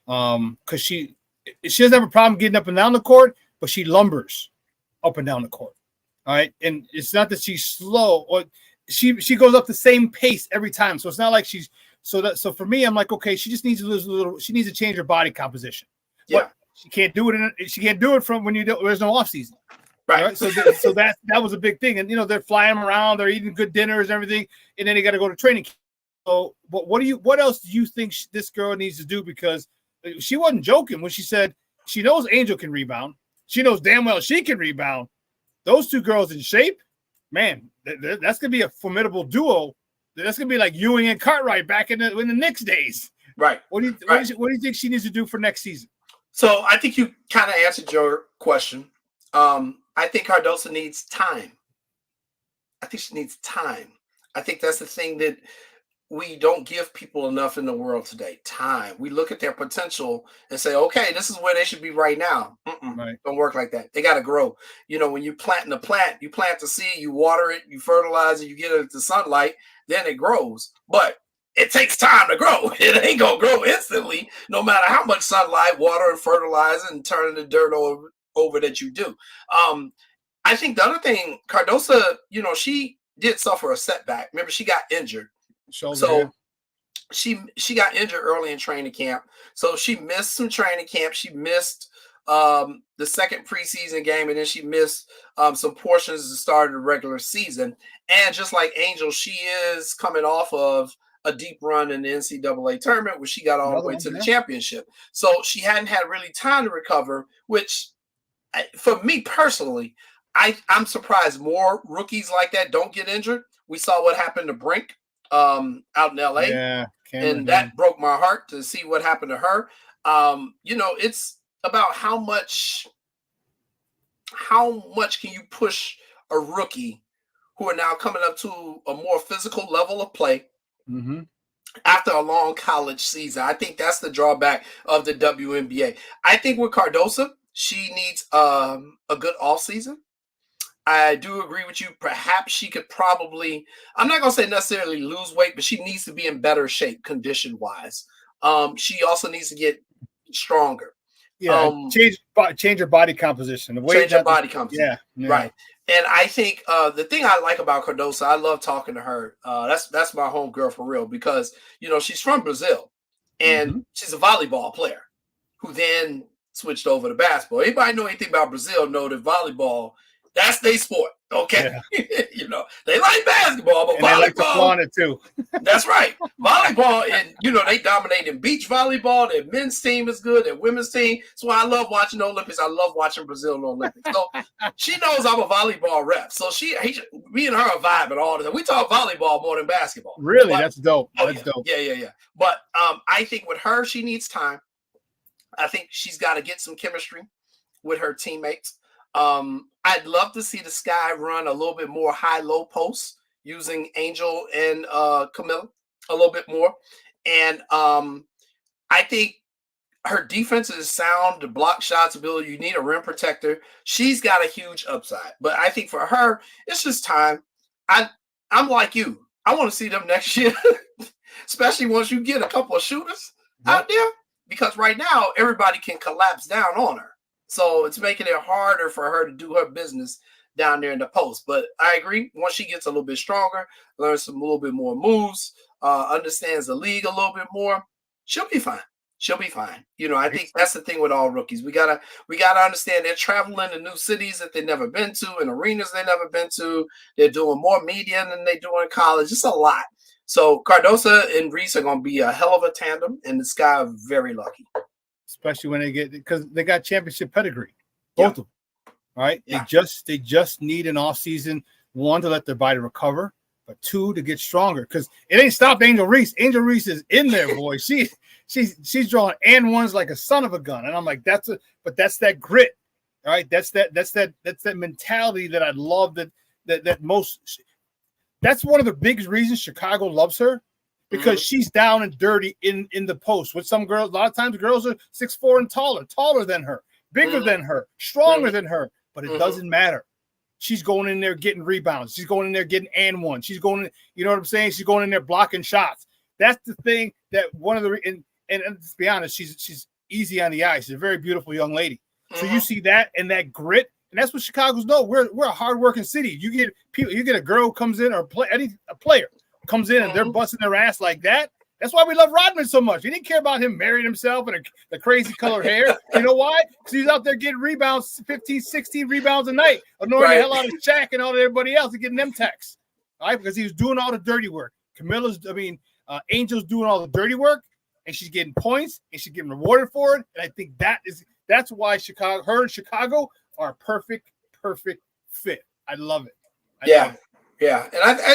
Because she doesn't have a problem getting up and down the court, but she lumbers up and down the court. All right. And it's not that she's slow, or she goes up the same pace every time. So it's not like she's so for me, I'm like, okay, she just needs to lose a little, she needs to change her body composition. Yeah. But she can't do it. She can't do it from when there's no off season, right? So that was a big thing. And you know, they're flying around, they're eating good dinners, and everything, and then they got to go to training camp. So, but what else do you think this girl needs to do? Because she wasn't joking when she said she knows Angel can rebound. She knows damn well she can rebound. Those two girls in shape, man, that's gonna be a formidable duo. That's gonna be like Ewing and Cartwright back in the Knicks days. Right. What do you think she needs to do for next season? So I think you kind of answered your question. I think Cardoso needs time. I think she needs time. I think that's the thing that we don't give people enough in the world today. Time. We look at their potential and say, okay, this is where they should be right now. Right. Don't work like that. They got to grow. You know, when you plant the plant, you plant the seed, you water it, you fertilize it, you get it to sunlight, then it grows. But it takes time to grow. It ain't gonna grow instantly, no matter how much sunlight, water, and fertilizer, and turning the dirt over that you do. I think the other thing, Cardosa, she did suffer a setback. Remember, she got injured. She got injured early in training camp. So she missed some training camp. She missed the second preseason game, and then she missed some portions of the start of the regular season. And just like Angel, she is coming off of a deep run in the NCAA tournament where she got all the way to the championship. So she hadn't had really time to recover, which for me personally, I'm surprised more rookies like that don't get injured. We saw what happened to Brink out in LA. Yeah, and that broke my heart to see what happened to her. It's about how much can you push a rookie who are now coming up to a more physical level of play after a long college season. I think that's the drawback of the WNBA. I think with Cardosa, she needs a good offseason. I do agree with you. Perhaps she could probably, I'm not going to say necessarily lose weight, but she needs to be in better shape condition-wise. She also needs to get stronger. Yeah, change her body composition. Change her body composition. Yeah. Right. And I think the thing I like about Cardosa, I love talking to her. That's my homegirl for real because, she's from Brazil and she's a volleyball player who then switched over to basketball. Anybody know anything about Brazil know that volleyball, that's their sport, okay? Yeah. They like basketball, but and volleyball. They like to flaunt it too. That's right. Volleyball, and they dominate in beach volleyball. Their men's team is good. Their women's team. That's why I love watching the Olympics. I love watching Brazil in the Olympics. So she knows I'm a volleyball rep. So me and her are vibing all the time. We talk volleyball more than basketball. Really? That's dope. That's dope. Yeah. But I think with her, she needs time. I think she's got to get some chemistry with her teammates. I'd love to see the Sky run a little bit more high-low posts using Angel and Camilla a little bit more. And I think her defense is sound, the block shots ability. You need a rim protector. She's got a huge upside. But I think for her, it's just time. I'm like you. I want to see them next year, especially once you get a couple of shooters out there. Because right now, everybody can collapse down on her. So it's making it harder for her to do her business down there in the post. But I agree. Once she gets a little bit stronger, learns a little bit more moves, understands the league a little bit more, she'll be fine. She'll be fine. I think that's the thing with all rookies. We gotta understand they're traveling to new cities that they've never been to and arenas they've never been to. They're doing more media than they do in college. It's a lot. So Cardosa and Reese are going to be a hell of a tandem, and the Sky are very lucky. Especially when because they got championship pedigree, both of them. Right? Yeah. They just need an off season, one, to let their body recover, but two, to get stronger. Because it ain't stopped Angel Reese. Angel Reese is in there, boy. She's drawing and ones like a son of a gun, and I'm like, that's that grit, right? That's that mentality that I love. That's one of the biggest reasons Chicago loves her. Because she's down and dirty in the post. With some girls, a lot of times girls are 6'4" and taller than her, bigger than her, stronger than her. But it doesn't matter. She's going in there getting rebounds. She's going in there getting and one. She's going, you know what I'm saying? She's going in there blocking shots. That's the thing that one of the and let's be honest, she's easy on the eye. She's a very beautiful young lady. So you see that and that grit, and that's what Chicago's know. We're a hardworking city. You get a girl who comes in or a player comes in and they're busting their ass like that. That's why we love Rodman so much. He didn't care about him marrying himself and the crazy colored hair. You know why? Because he's out there getting rebounds, 15, 16 rebounds a night, annoying the hell out of Shaq and all everybody else and getting them texts. All right, because he was doing all the dirty work. Angel's doing all the dirty work, and she's getting points and she's getting rewarded for it. And I think that's why her and Chicago are a perfect fit. I love it. Yeah,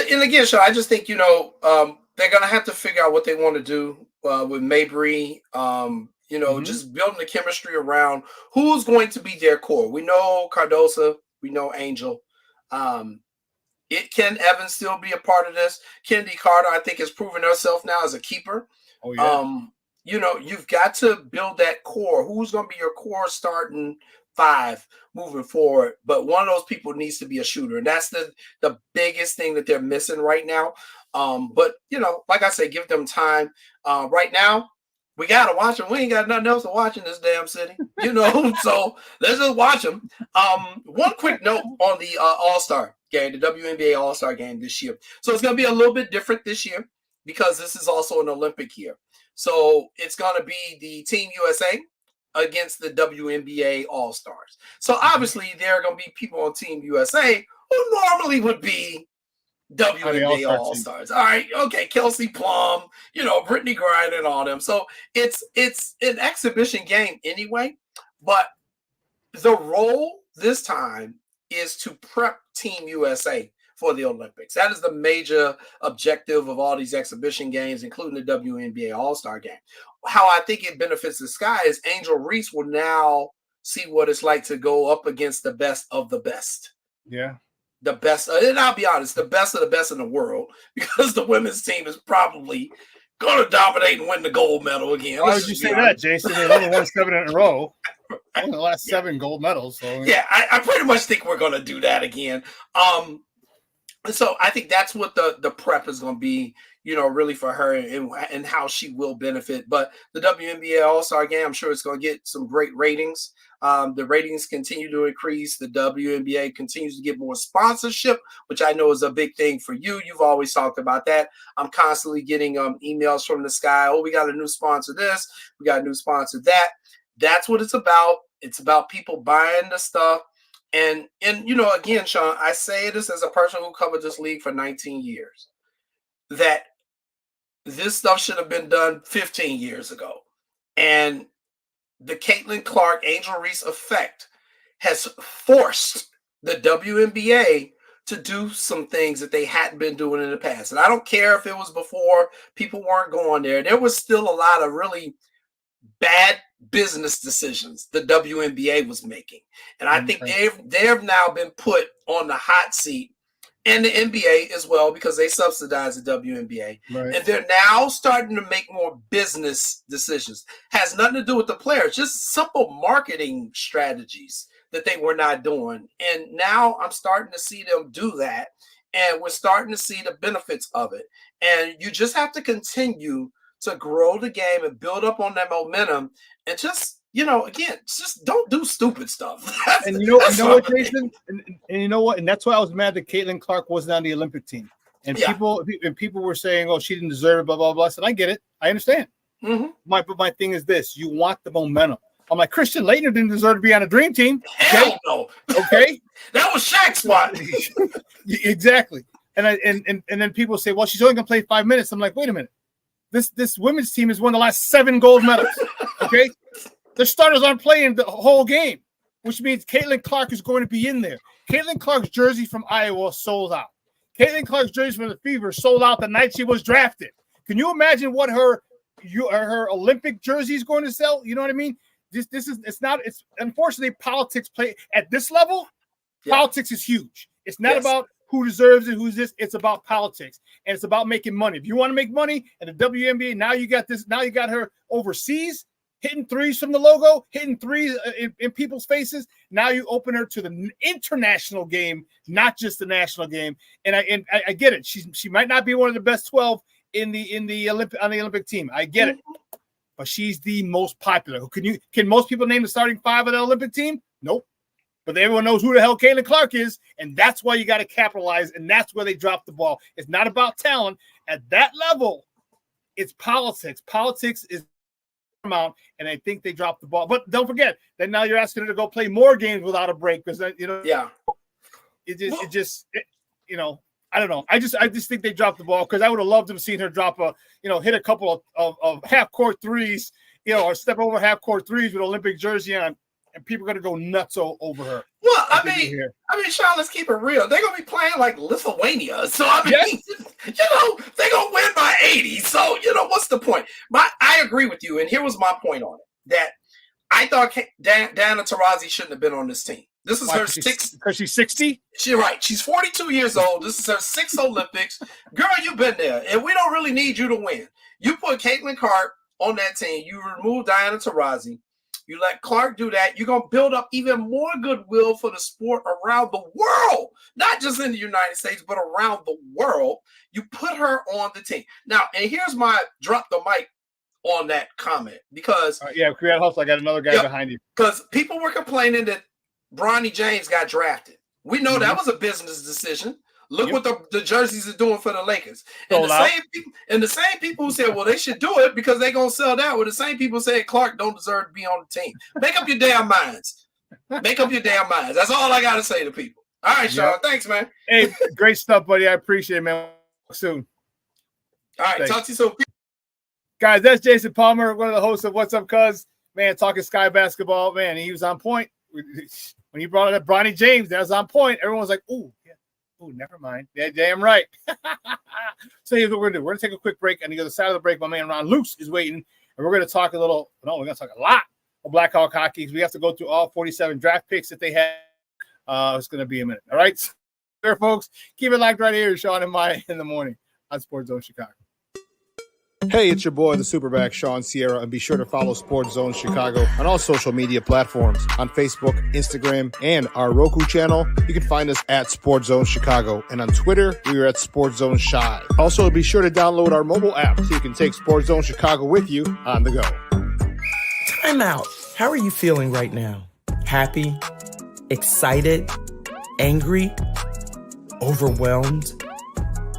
and again, Shawn, I just think they're gonna have to figure out what they want to do with Mabry. Just building the chemistry around who's going to be their core. We know Cardosa, we know Angel. Can Evans still be a part of this? Kennedy Carter, I think, has proven herself now as a keeper. Oh yeah. You've got to build that core. Who's going to be your core starting five moving forward? But one of those people needs to be a shooter, and that's the biggest thing that they're missing right now. But like I said, give them time. Right now, we gotta watch them. We ain't got nothing else to watch in this damn city, So let's just watch them. One quick note on the All-Star game, the WNBA All-Star game this year. So it's gonna be a little bit different this year because this is also an Olympic year. So it's gonna be the Team USA against the WNBA All-Stars. So obviously there are gonna be people on Team USA who normally would be WNBA All-Stars. All right, okay, Kelsey Plum, Brittany Griner and all them. So it's an exhibition game anyway, but the role this time is to prep Team USA for the Olympics. That is the major objective of all these exhibition games, including the WNBA All-Star game. How I think it benefits the Sky is Angel Reese will now see what it's like to go up against the best of the best. Yeah. The best, and I'll be honest, the best of the best in the world, because the women's team is probably going to dominate and win the gold medal again. Why would you say that, Jason? They've only won 7 in a row. In the last 7 gold medals. So. Yeah, I pretty much think we're going to do that again. So I think that's what the prep is going to be, really for her and how she will benefit. But the WNBA All-Star game, I'm sure it's going to get some great ratings. The ratings continue to increase. The WNBA continues to get more sponsorship, which I know is a big thing for you. You've always talked about that. I'm constantly getting emails from the Sky. Oh, we got a new sponsor this. We got a new sponsor that. That's what it's about. It's about people buying the stuff. And again, Shawn, I say this as a person who covered this league for 19 years, that this stuff should have been done 15 years ago. And the Caitlin Clark, Angel Reese effect has forced the WNBA to do some things that they hadn't been doing in the past. And I don't care if it was before people weren't going there. There was still a lot of really bad business decisions the WNBA was making. And I think they've now been put on the hot seat, and the NBA as well, because they subsidize the WNBA. Right. And they're now starting to make more business decisions. Has nothing to do with the players, just simple marketing strategies that they were not doing. And now I'm starting to see them do that, and we're starting to see the benefits of it. And you just have to continue to grow the game and build up on that momentum, and just, again, just don't do stupid stuff. And you know what, Jason? And you know what? And that's why I was mad that Caitlin Clark wasn't on the Olympic team. And people were saying, oh, she didn't deserve it, blah, blah, blah. I said, I get it. I understand. Mm-hmm. But my thing is this. You want the momentum. I'm like, Christian Laettner didn't deserve to be on a dream team. Hell no. Okay? That was Shaq's spot. Exactly. And then people say, well, she's only going to play 5 minutes. I'm like, wait a minute. This women's team has won the last 7 gold medals. Okay? The starters aren't playing the whole game, which means Caitlin Clark is going to be in there. Caitlin Clark's jersey from Iowa sold out. Caitlin Clark's jersey from the Fever sold out the night she was drafted. Can you imagine what her Olympic jersey is going to sell? You know what I mean? It's unfortunately politics play at this level. Yeah. Politics is huge. It's not about who deserves it, who's this. It's about politics, and it's about making money. If you want to make money, and the WNBA, now you got this. Now you got her overseas hitting threes from the logo, hitting threes in people's faces. Now you open her to the international game, not just the national game. And I get it. She might not be one of the best 12 in the Olympic team. I get it, but she's the most popular. Can most people name the starting 5 of the Olympic team? Nope. But everyone knows who the hell Caitlin Clark is, and that's why you got to capitalize, and that's where they drop the ball. It's not about talent. At that level, it's politics. Politics is amount, and I think they dropped the ball. But don't forget that now you're asking her to go play more games without a break, because I don't know. I just think they dropped the ball, because I would have loved to have seen her drop hit a couple of half court threes, or step over half court threes with Olympic jersey on. And people are going to go nuts over her. Well, I mean, Shawn, let's keep it real. They're going to be playing like Lithuania. So, they're going to win by 80. So, what's the point? I agree with you. And here was my point on it, that I thought Diana Taurasi shouldn't have been on this team. This is her 6th. Because she's 60? She's right. She's 42 years old. This is her 6th Olympics. Girl, you've been there. And we don't really need you to win. You put Caitlin Clark on that team. You remove Diana Taurasi. You let Clark do that, you're going to build up even more goodwill for the sport around the world, not just in the United States, but around the world. You put her on the team. Now, and here's my drop the mic on that comment, because Create Hustle. I got another guy behind you. Because people were complaining that Bronny James got drafted. We know that was a business decision. Look what the jerseys are doing for the Lakers. And the same people who said, well, they should do it because they're going to sell that, were the same people said Clark don't deserve to be on the team. Make up your damn minds. Make up your damn minds. That's all I got to say to people. All right, Shawn. Thanks, man. Hey, great stuff, buddy. I appreciate it, man. Soon. All right, talk to you soon. Guys, that's Jason Palmer, one of the hosts of What's Up, Cuz. Man, talking Sky basketball. Man, he was on point. When he brought up Bronny James, that was on point. Everyone's like, ooh, yeah. Oh, never mind. Yeah, damn right. So here's what we're going to do. We're going to take a quick break. On the other side of the break, my man Ron Luce is waiting. And we're going to talk we're going to talk a lot of Blackhawk hockey. We have to go through all 47 draft picks that they had. It's going to be a minute. All right? There, folks. Keep it locked right here, Shawn and Maya in the morning on Sports Zone Chicago. Hey, it's your boy, the Superback, Shawn Sierra, and be sure to follow Sports Zone Chicago on all social media platforms, on Facebook, Instagram, and our Roku channel. You can find us at Sports Zone Chicago, and on Twitter, we are at Sports Zone Shy. Also, be sure to download our mobile app so you can take Sports Zone Chicago with you on the go. Time out. How are you feeling right now? Happy? Excited? Angry? Overwhelmed?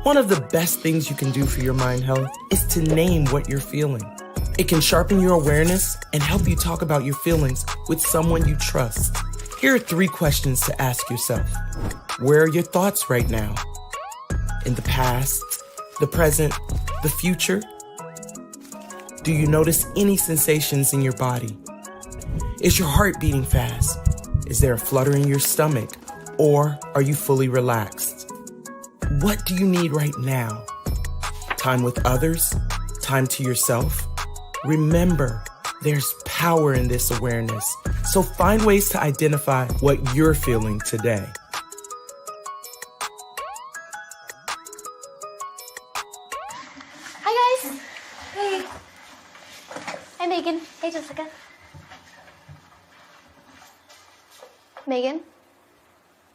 One of the best things you can do for your mind health is to name what you're feeling. It can sharpen your awareness and help you talk about your feelings with someone you trust. Here are 3 questions to ask yourself. Where are your thoughts right now? In the past, the present, the future? Do you notice any sensations in your body? Is your heart beating fast? Is there a flutter in your stomach? Or are you fully relaxed? What do you need right now? Time with others? Time to yourself? Remember, there's power in this awareness. So find ways to identify what you're feeling today. Hi, guys. Hey. Hi, Megan. Hey, Jessica. Megan,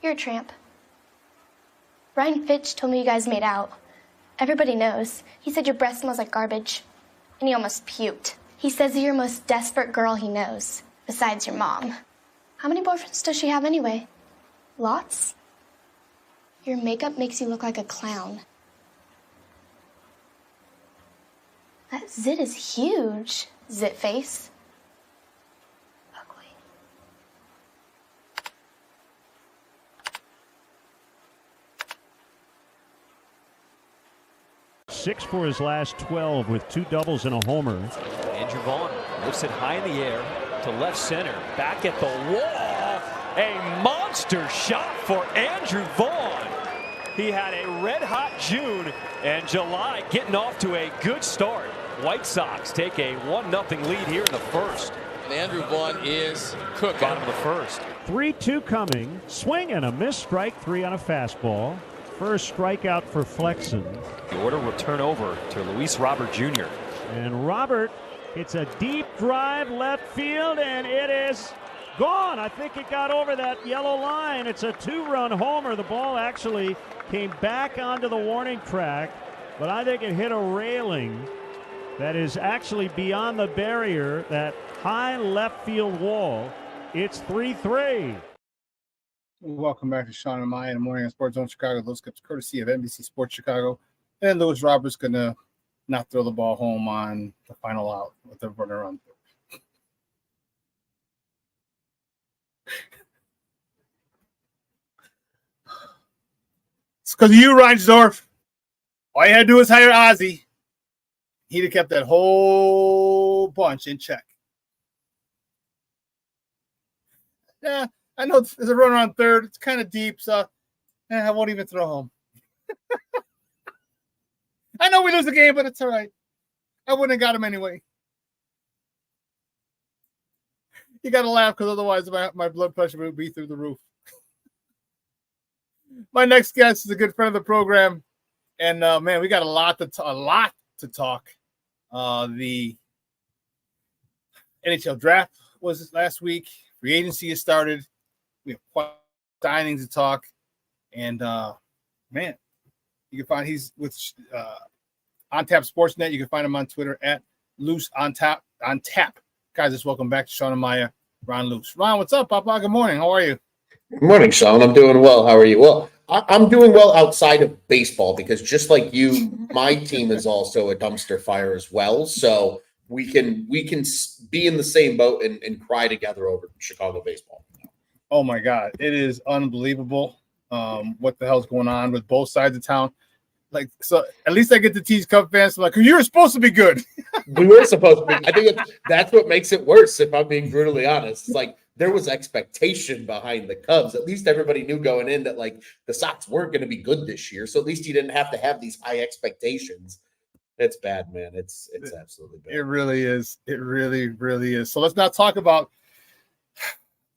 you're a tramp. Brian Fitch told me you guys made out. Everybody knows. He said your breath smells like garbage. And he almost puked. He says you're the most desperate girl he knows, besides your mom. How many boyfriends does she have anyway? Lots? Your makeup makes you look like a clown. That zit is huge, zit face. Ugly. Six for his last 12 with 2 doubles and a homer. Andrew Vaughn lifts it high in the air to left center. Back at the wall. A monster shot for Andrew Vaughn. He had a red-hot June and July getting off to a good start. White Sox take a 1-0 lead here in the first. And Andrew Vaughn is cooking. Bottom of the first. 3-2 coming. Swing and a miss, strike 3 on a fastball. First strikeout for Flexen. The order will turn over to Luis Robert Jr. And Robert, it's a deep drive left field, and it is gone. I think it got over that yellow line. It's a 2-run homer. The ball actually came back onto the warning track, but I think it hit a railing that is actually beyond the barrier, that high left field wall. It's 3-3. Welcome back to Shawn and Maya in the morning on Sports Zone Chicago. Those clips courtesy of NBC Sports Chicago. And Lewis Roberts going to not throw the ball home on the final out with the runner on third. It's because of you, Reinsdorf. All you had to do is hire Ozzy. He'd have kept that whole bunch in check. Yeah. I know there's a runner on third. It's kind of deep, so I won't even throw home. I know we lose the game, but it's all right. I wouldn't have got him anyway. You got to laugh because otherwise my blood pressure would be through the roof. My next guest is a good friend of the program, and man, we got a lot to talk. The NHL draft was last week. Free agency has started. We have quite signings to talk. And, man, you can find he's with On Tap Sportsnet. You can find him on Twitter at Loose on Tap. Guys, just welcome back to Shawn and Maya, Ron Loose. Ron, what's up, Papa? Good morning. How are you? Good morning, Shawn. I'm doing well. How are you? Well, I'm doing well outside of baseball because just like you, my team is also a dumpster fire as well. So we can be in the same boat and cry together over Chicago baseball. Oh, my God. It is unbelievable what the hell's going on with both sides of town. Like, so at least I get to tease Cub fans. Like, you were supposed to be good. We were supposed to be. I think that's what makes it worse, if I'm being brutally honest. It's like there was expectation behind the Cubs. At least everybody knew going in that, like, the Sox weren't going to be good this year. So at least you didn't have to have these high expectations. It's bad, man. It's absolutely bad. It really is. It really, really is. So let's not talk about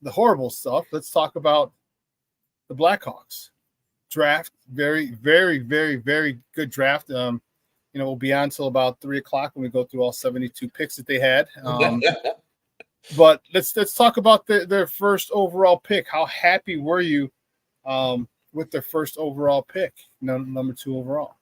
the horrible stuff. Let's talk about the Blackhawks. Draft, very, very, very, very good draft. We'll be on until about 3:00 when we go through all 72 picks that they had. But let's talk about their first overall pick. How happy were you with their first overall pick, number 2 overall?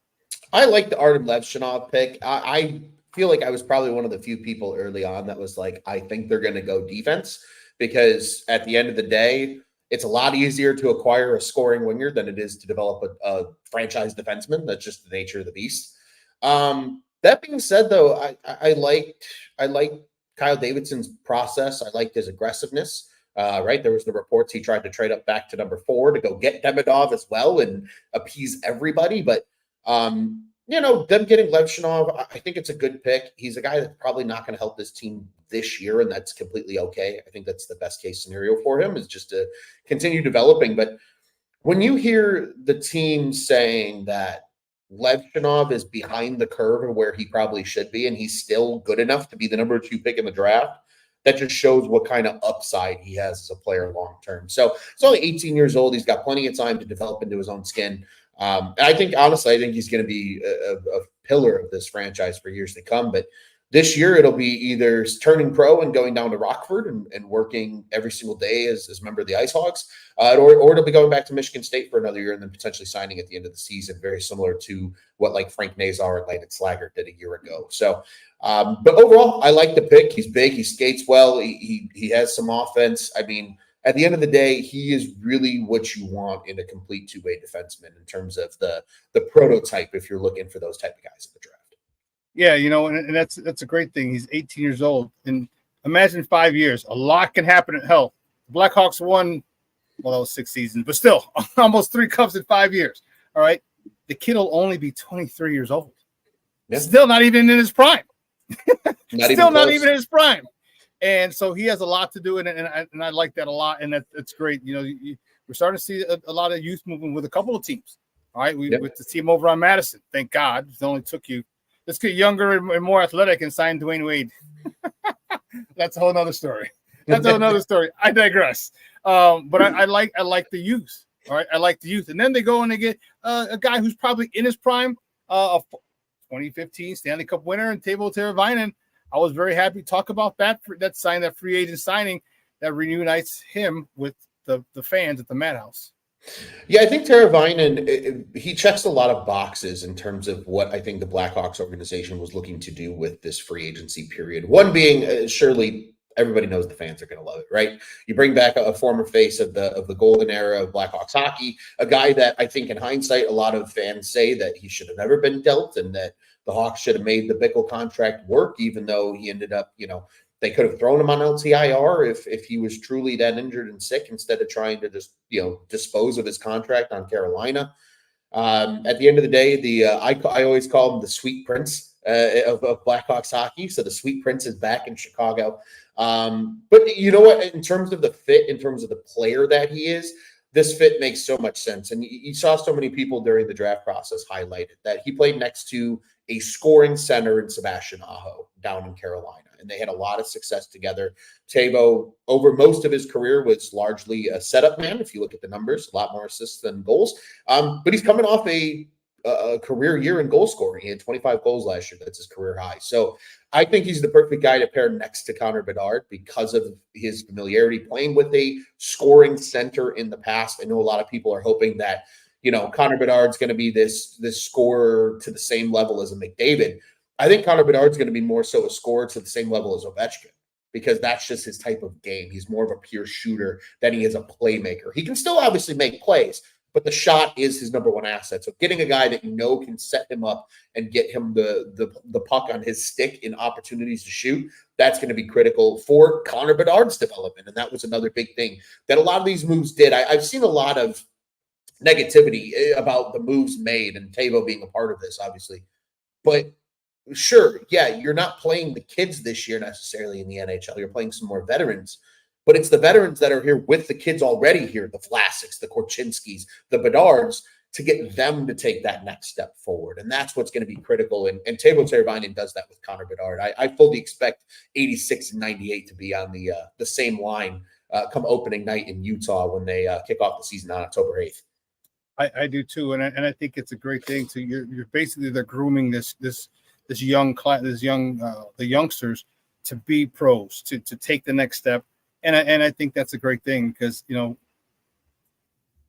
I like the Artem Levshinov pick. I feel like I was probably one of the few people early on that was like, I think they're going to go defense because at the end of the day, it's a lot easier to acquire a scoring winger than it is to develop a franchise defenseman. That's just the nature of the beast. That being said, though, I liked Kyle Davidson's process. I liked his aggressiveness. Right, there was the reports he tried to trade up back to number 4 to go get Demidov as well and appease everybody. But them getting Levshinov, I think it's a good pick. He's a guy that's probably not going to help this team this year, and that's completely okay. I think that's the best case scenario for him is just to continue developing. But when you hear the team saying that Levshinov is behind the curve of where he probably should be, and he's still good enough to be the number 2 pick in the draft, that just shows what kind of upside he has as a player long term. So he's only 18 years old. He's got plenty of time to develop into his own skin. And I think, honestly, he's going to be a pillar of this franchise for years to come. But this year, it'll be either turning pro and going down to Rockford and working every single day as a member of the Ice Hogs, or it'll be going back to Michigan State for another year and then potentially signing at the end of the season, very similar to what like Frank Nazar and Landon Slaggert did a year ago. So, but overall, I like the pick. He's big. He skates well. He has some offense. I mean, at the end of the day, he is really what you want in a complete two-way defenseman in terms of the prototype if you're looking for those type of guys in the draft. Yeah, and that's a great thing. He's 18 years old. And imagine 5 years. A lot can happen at hell. The Blackhawks won, that was 6 seasons, but still, almost 3 cups in 5 years. All right? The kid will only be 23 years old. Yeah. Still not even in his prime. Not even in his prime. And so he has a lot to do, and I like that a lot, and that's great. We're starting to see a lot of youth movement with a couple of teams. All right, with the team over on Madison. Thank God. It only took you. Let's get younger and more athletic and sign Dwayne Wade. That's a whole nother story. I digress. But I like the youth. All right, I like the youth, and then they go and they get a guy who's probably in his prime, a 2015 Stanley Cup winner, and Teuvo Teravainen. I was very happy to talk about that free agent signing that reunites him with the fans at the Madhouse. Yeah, I think Teravainen, he checks a lot of boxes in terms of what I think the Blackhawks organization was looking to do with this free agency period. One being, surely everybody knows the fans are going to love it, right? You bring back a former face of the golden era of Blackhawks hockey, a guy that I think in hindsight, a lot of fans say that he should have never been dealt and that the Hawks should have made the Bickle contract work, even though he ended up, they could have thrown him on LTIR if he was truly that injured and sick instead of trying to just, dispose of his contract on Carolina. At the end of the day, I always call him the Sweet Prince of Blackhawks hockey. So the Sweet Prince is back in Chicago. But you know what? In terms of the fit, in terms of the player that he is, this fit makes so much sense. And you saw so many people during the draft process highlighted that he played next to a scoring center in Sebastian Aho down in Carolina. And they had a lot of success together. Teuvo, over most of his career, was largely a setup man. If you look at the numbers, a lot more assists than goals. But he's coming off a a career year in goal scoring. He had 25 goals last year. That's his career high. So I think he's the perfect guy to pair next to Connor Bedard because of his familiarity playing with a scoring center in the past. I know a lot of people are hoping that, Connor Bedard's going to be this scorer to the same level as a McDavid. I think Connor Bedard's going to be more so a scorer to the same level as Ovechkin, because that's just his type of game. He's more of a pure shooter than he is a playmaker. He can still obviously make plays, but the shot is his number one asset. So getting a guy that can set him up and get him the puck on his stick in opportunities to shoot, that's going to be critical for Connor Bedard's development. And that was another big thing that a lot of these moves did. I've seen a lot of negativity about the moves made, and Tavo being a part of this, obviously. But sure, yeah, you're not playing the kids this year necessarily in the NHL. You're playing some more veterans, but it's the veterans that are here with the kids already here, the Vlasics, the Korchinskis, the Bedards, to get them to take that next step forward. And that's what's going to be critical. And Teuvo Teravainen does that with Connor Bedard. I fully expect 86 and 98 to be on the same line come opening night in Utah when they kick off the season on October 8th. I do too, and I think it's a great thing. So you're basically they're grooming the youngsters to be pros, to take the next step, and I think that's a great thing because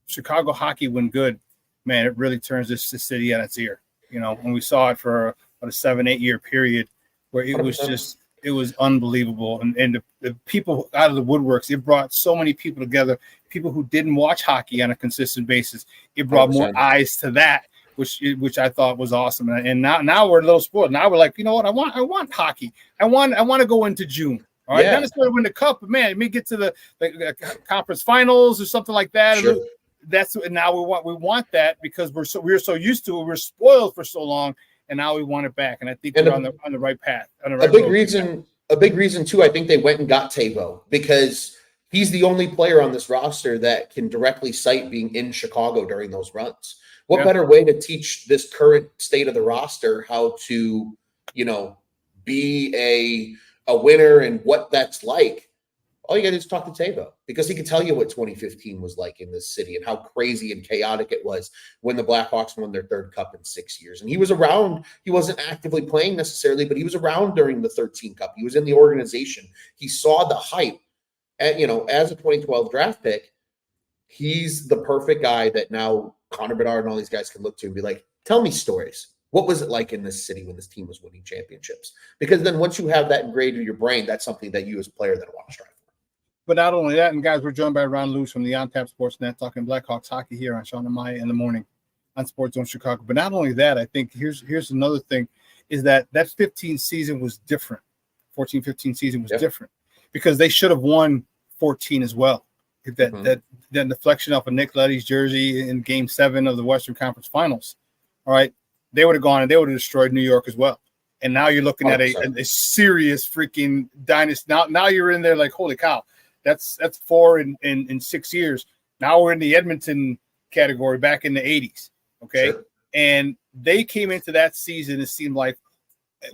Chicago hockey, when good, man, it really turns this city on its ear. When we saw it for a 7-8 year period where it was 100%. It was unbelievable, and the people out of the woodworks, it brought so many people together. People who didn't watch hockey on a consistent basis, it brought 100%. More eyes to that, which I thought was awesome. And now we're a little spoiled. Now we're like, you know what? I want hockey. I want to go into June. All right, not necessarily win the cup, but man, may get to the conference finals or something like that. Sure. And now we want that because we're so used to it. We're spoiled for so long. And now we want it back, and I think we're on the right path. A big reason too. I think they went and got Tavo because he's the only player on this roster that can directly cite being in Chicago during those runs. What better way to teach this current state of the roster how to, be a winner and what that's like? All you got to do is talk to Tavo because he can tell you what 2015 was like in this city and how crazy and chaotic it was when the Blackhawks won their third cup in 6 years. And he was around. He wasn't actively playing necessarily, but he was around during the 13 cup. He was in the organization. He saw the hype. And, as a 2012 draft pick, he's the perfect guy that now Connor Bedard and all these guys can look to and be like, tell me stories. What was it like in this city when this team was winning championships? Because then once you have that engraved in your brain, that's something that you as a player then want to strive for. But not only that, and guys, we're joined by Ron Luce from the On Tap Sportsnet talking Blackhawks hockey here on Shawn and Maya in the morning on Sports Zone Chicago. But not only that, I think here's another thing is that 15 season was different. 14-15 season was different because they should have won 14 as well. If that deflection off of Nick Leddy's jersey in Game 7 of the Western Conference Finals, all right, they would have gone and they would have destroyed New York as well. And now you're looking at a serious freaking dynasty. Now you're in there like, holy cow. That's 4 in 6 years. Now we're in the Edmonton category back in the 80s. Okay. Sure. And they came into that season, it seemed like,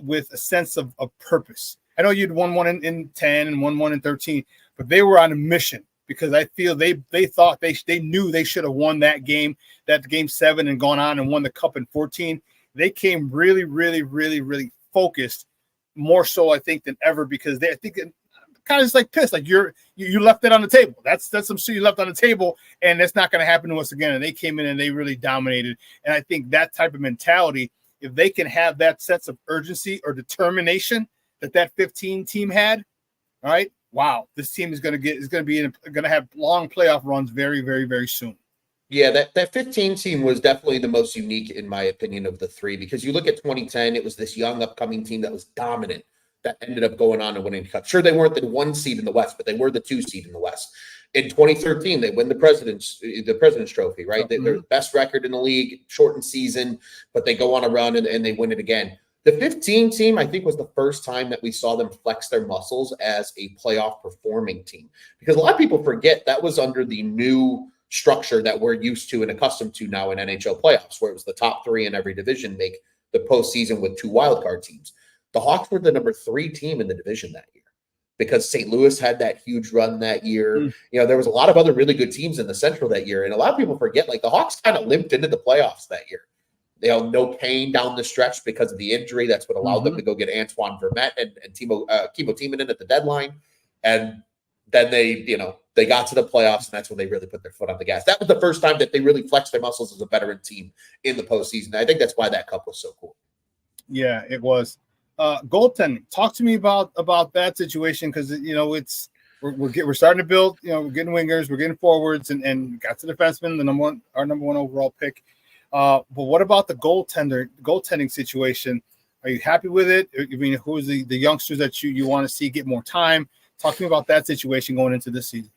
with a sense of purpose. I know you'd won one in 10 and won in 13, but they were on a mission because I feel they thought they knew they should have won that game 7 and gone on and won the cup in 14. They came really, really, really, really focused, more so I think than ever because I think kind of just like pissed, like you left it on the table. That's some shit you left on the table, and that's not going to happen to us again. And they came in and they really dominated. And I think that type of mentality, if they can have that sense of urgency or determination that 15 team had, all right, wow, this team is going to have long playoff runs very, very, very soon. Yeah, that 15 team was definitely the most unique in my opinion of the three because you look at 2010, it was this young upcoming team that was dominant. That ended up going on and winning the cup. Sure, they weren't the 1 seed in the West, but they were the 2 seed in the West. In 2013, they win the President's Trophy, right? They're the best record in the league, shortened season, but they go on a run and they win it again. The 15 team, I think, was the first time that we saw them flex their muscles as a playoff performing team. Because a lot of people forget that was under the new structure that we're used to and accustomed to now in NHL playoffs, where it was the top 3 in every division make the postseason with 2 wildcard teams. The Hawks were the number 3 team in the division that year because St. Louis had that huge run that year. There was a lot of other really good teams in the Central that year. And a lot of people forget, like the Hawks kind of limped into the playoffs that year. no pain down the stretch because of the injury. That's what allowed them to go get Antoine Vermette and Kimo Timonen at the deadline. And then they got to the playoffs, and that's when they really put their foot on the gas. That was the first time that they really flexed their muscles as a veteran team in the postseason. I think that's why that cup was so cool. Yeah, it was. Goaltending. Talk to me about that situation, because we're starting to build. We're getting wingers, we're getting forwards, and got to defenseman, our number one overall pick. But what about the goaltending situation? Are you happy with it? I mean, who's the youngsters that you want to see get more time? Talk to me about that situation going into this season.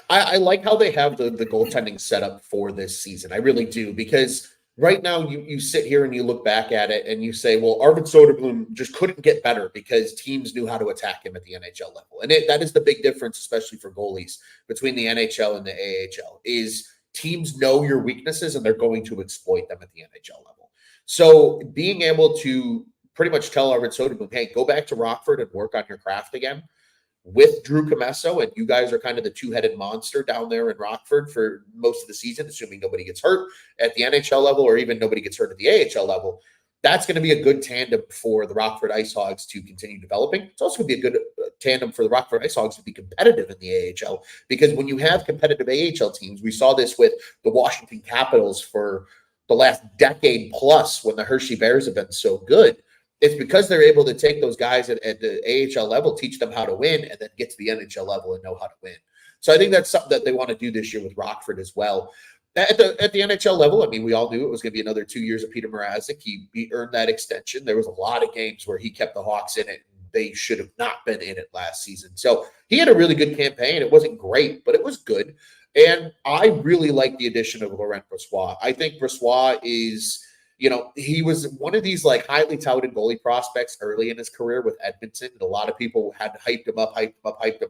I like how they have the goaltending set up for this season. I really do, because right now you sit here and you look back at it and you say, well, Arvid Soderblom just couldn't get better because teams knew how to attack him at the NHL level. And that is the big difference, especially for goalies, between the NHL and the AHL, is teams know your weaknesses and they're going to exploit them at the NHL level. So being able to pretty much tell Arvid Soderblom, hey, go back to Rockford and work on your craft again with Drew Comesso, and you guys are kind of the two-headed monster down there in Rockford for most of the season, assuming nobody gets hurt at the NHL level or even nobody gets hurt at the AHL level. That's going to be a good tandem for the Rockford Ice Hogs to continue developing. It's also going to be a good tandem for the Rockford Ice Hogs to be competitive in the AHL, because when you have competitive AHL teams, we saw this with the Washington Capitals for the last decade plus when the Hershey Bears have been so good. It's because they're able to take those guys at the AHL level, teach them how to win, and then get to the NHL level and know how to win. So I think that's something that they want to do this year with Rockford as well. At the NHL level, I mean, we all knew it was going to be another 2 years of Peter Mrazek. He earned that extension. There was a lot of games where he kept the Hawks in it. They should have not been in it last season. So he had a really good campaign. It wasn't great, but it was good. And I really like the addition of Laurent Brossoit. I think Brossoit is – he was one of these like highly touted goalie prospects early in his career with Edmonton. And a lot of people had hyped him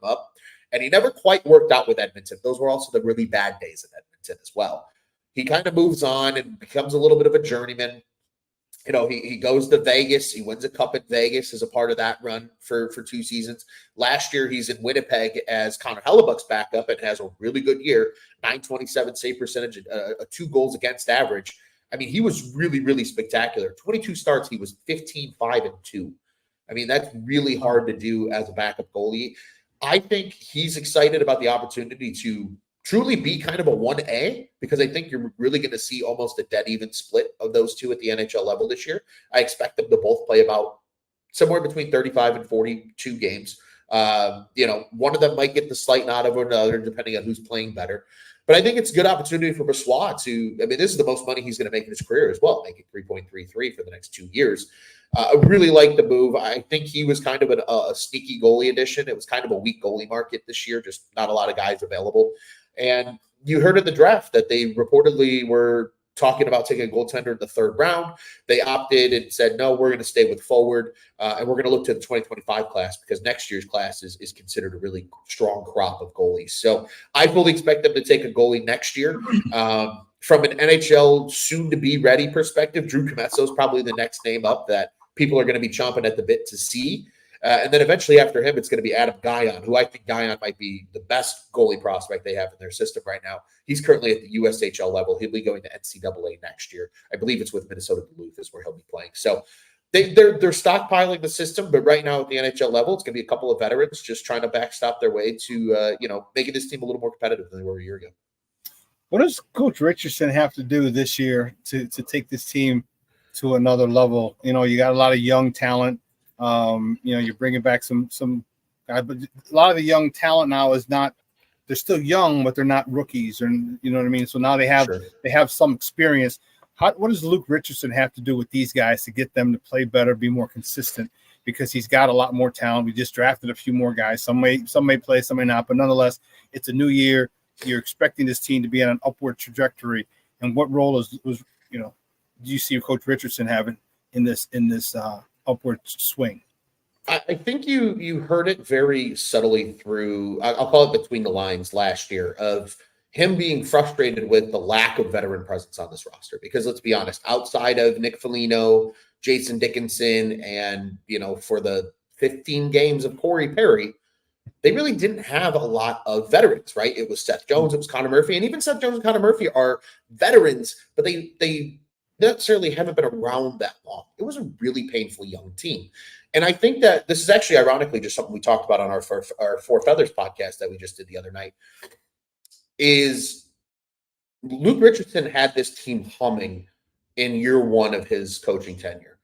up. And he never quite worked out with Edmonton. Those were also the really bad days at Edmonton as well. He kind of moves on and becomes a little bit of a journeyman. He goes to Vegas. He wins a cup in Vegas as a part of that run for 2 seasons. Last year, he's in Winnipeg as Connor Hellebuck's backup and has a really good year, .927 save percentage, a 2 goals against average. I mean, he was really, really spectacular. 22 starts, he was 15-5-2. I mean, that's really hard to do as a backup goalie. I think he's excited about the opportunity to truly be kind of a 1A, because I think you're really going to see almost a dead even split of those two at the NHL level this year. I expect them to both play about somewhere between 35 and 42 games. One of them might get the slight nod over another, depending on who's playing better. But I think it's a good opportunity for Brossoit this is the most money he's going to make in his career as well, making $3.33 for the next 2 years. I really like the move. I think he was kind of a sneaky goalie addition. It was kind of a weak goalie market this year, just not a lot of guys available. And you heard at the draft that they reportedly were talking about taking a goaltender in the 3rd round. They opted and said, no, we're going to stay with forward, and we're going to look to the 2025 class, because next year's class is considered a really strong crop of goalies. So I fully expect them to take a goalie next year. From an NHL soon-to-be ready perspective, Drew Comesso is probably the next name up that people are going to be chomping at the bit to see. And then eventually after him, it's going to be Adam Guyon, who I think Guyon might be the best goalie prospect they have in their system right now. He's currently at the USHL level. He'll be going to NCAA next year. I believe it's with Minnesota Duluth is where he'll be playing. So they're stockpiling the system, but right now at the NHL level, it's going to be a couple of veterans just trying to backstop their way to making this team a little more competitive than they were a year ago. What does Coach Richardson have to do this year to take this team to another level? You got a lot of young talent. You're bringing back some guys, but a lot of the young talent now is not. They're still young, but they're not rookies, or you know what I mean. So now they have some experience. What does Luke Richardson have to do with these guys to get them to play better, be more consistent? Because he's got a lot more talent. We just drafted a few more guys. Some may play, some may not, but nonetheless, it's a new year. You're expecting this team to be on an upward trajectory. And what role do you see Coach Richardson having in this upward swing? I think you heard it very subtly through, I'll call it between the lines last year, of him being frustrated with the lack of veteran presence on this roster. Because let's be honest, outside of Nick Foligno, Jason Dickinson, and, for the 15 games of Corey Perry, they really didn't have a lot of veterans, right? It was Seth Jones, it was Connor Murphy, and even Seth Jones and Connor Murphy are veterans, but they necessarily haven't been around that long. It was a really painful young team. And I think that this is actually ironically just something we talked about on our Four Feathers podcast that we just did the other night, is Luke Richardson had this team humming in year one of his coaching tenure.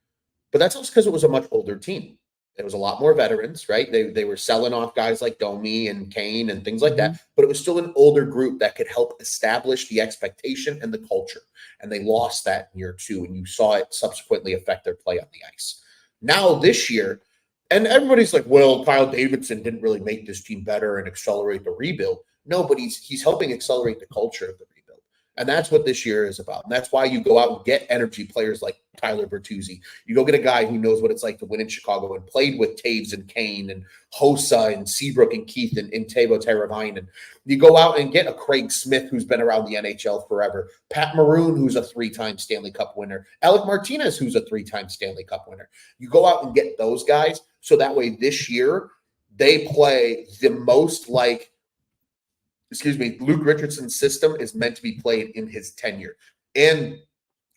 But that's also because it was a much older team. There was a lot more veterans, right? They were selling off guys like Domi and Kane and things like that, but it was still an older group that could help establish the expectation and the culture. And they lost that in year two, and you saw it subsequently affect their play on the ice. Now this year, and everybody's like, well, Kyle Davidson didn't really make this team better and accelerate the rebuild. No, but he's helping accelerate the culture of the rebuild. And that's what this year is about. And that's why you go out and get energy players like Tyler Bertuzzi. You go get a guy who knows what it's like to win in Chicago and played with Taves and Kane and Hossa and Seabrook and Keith and Teuvo Teravainen. You go out and get a Craig Smith who's been around the NHL forever. Pat Maroon, who's a 3-time Stanley Cup winner. Alec Martinez, who's a 3-time Stanley Cup winner. You go out and get those guys so that way this year they play the most like Luke Richardson's system is meant to be played in his tenure. And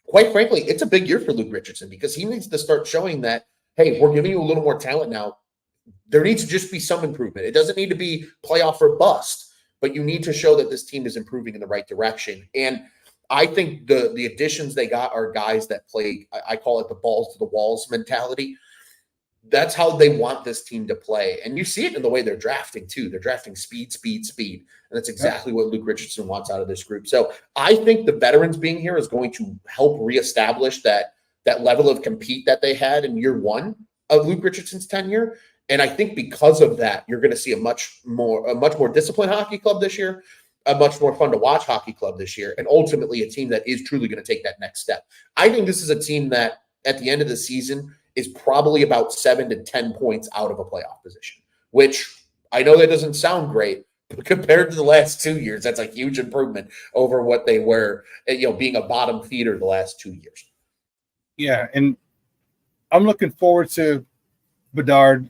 quite frankly, it's a big year for Luke Richardson because he needs to start showing that, hey, we're giving you a little more talent now. There needs to just be some improvement. It doesn't need to be playoff or bust, but you need to show that this team is improving in the right direction. And I think the additions they got are guys that play, I call it the balls to the walls mentality. That's how they want this team to play. And you see it in the way they're drafting, too. They're drafting speed. And that's exactly what Luke Richardson wants out of this group. So I think the veterans being here is going to help reestablish that level of compete that they had in year one of Luke Richardson's tenure. And I think because of that, you're going to see a much more disciplined hockey club this year, a much more fun to watch hockey club this year, and ultimately a team that is truly going to take that next step. I think this is a team that at the end of the season is probably about 7 to 10 points out of a playoff position, which I know that doesn't sound great, but compared to the last 2 years, that's a huge improvement over what they were, being a bottom feeder the last 2 years. Yeah, and I'm looking forward to Bedard's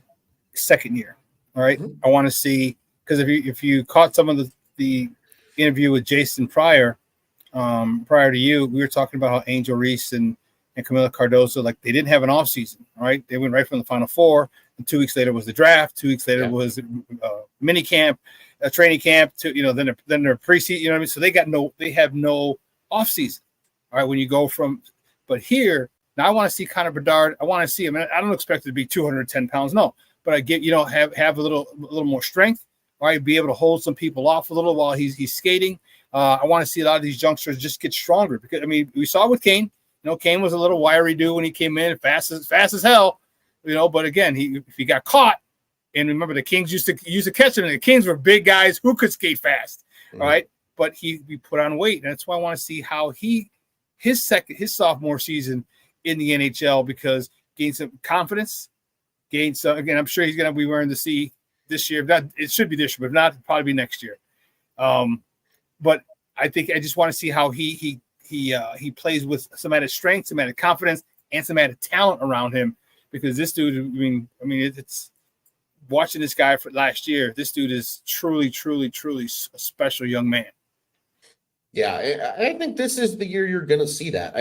second year. All right, I want to see, because if you caught some of the interview with Jason prior to you, we were talking about how Angel Reese and Camila Cardoso, like they didn't have an offseason, all right? They went right from the Final Four, and 2 weeks later was the draft. 2 weeks later was mini camp, a training camp, then their preseason, you know what I mean? So they have no offseason, all right? When you go from, but here, now I want to see Connor Bedard. I want to see him. I don't expect it to be 210 pounds, no, but I get, have a little more strength, all right? Be able to hold some people off a little while he's skating. I want to see a lot of these youngsters just get stronger because, we saw with Kane. Kane was a little wiry dude when he came in, fast as hell, but again, if he got caught, and remember the Kings used to catch him, and the Kings were big guys who could skate fast, all right? But he put on weight, and that's why I want to see how his sophomore season in the NHL, because gained some confidence, gained some, again, I'm sure he's going to be wearing the C this year. If not, it should be this year, but if not, it'll probably be next year. But I just want to see how he plays with some added strength, some added confidence, and some added talent around him. Because this dude, it's watching this guy for last year. This dude is truly, truly, truly a special young man. Yeah, I think this is the year you're going to see that.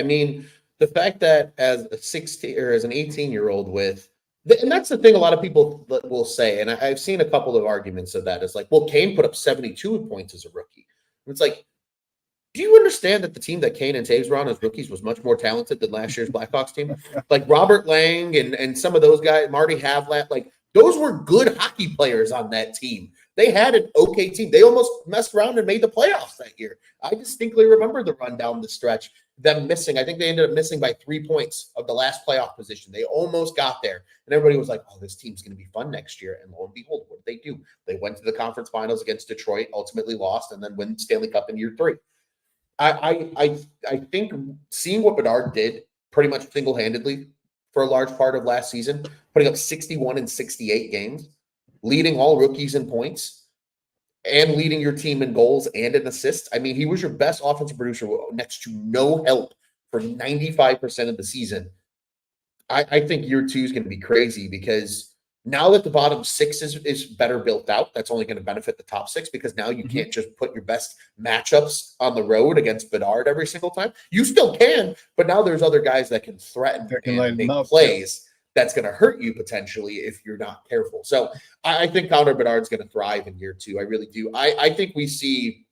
The fact that as a 16 or as an 18-year-old and that's the thing a lot of people will say, and I've seen a couple of arguments of that. It's like, well, Kane put up 72 points as a rookie. And it's like, do you understand that the team that Kane and Taves were on as rookies was much more talented than last year's Blackhawks team? Like Robert Lang and some of those guys, Marty Havlat, like those were good hockey players on that team. They had an okay team. They almost messed around and made the playoffs that year. I distinctly remember the run down the stretch, them missing. I think they ended up missing by 3 points of the last playoff position. They almost got there. And everybody was like, oh, this team's going to be fun next year. And lo and behold, what did they do? They went to the conference finals against Detroit, ultimately lost, and then win Stanley Cup in year 3. I think seeing what Bedard did pretty much single-handedly for a large part of last season, putting up 61 in 68 games, leading all rookies in points, and leading your team in goals and in assists. He was your best offensive producer next to no help for 95% of the season. I think year 2 is going to be crazy because Now that the bottom 6 is better built out, that's only going to benefit the top 6 because now you can't just put your best matchups on the road against Bedard every single time. You still can, but now there's other guys that can threaten and make plays. That's going to hurt you potentially if you're not careful. So I think Connor Bedard's going to thrive in year 2. I really do. I think we see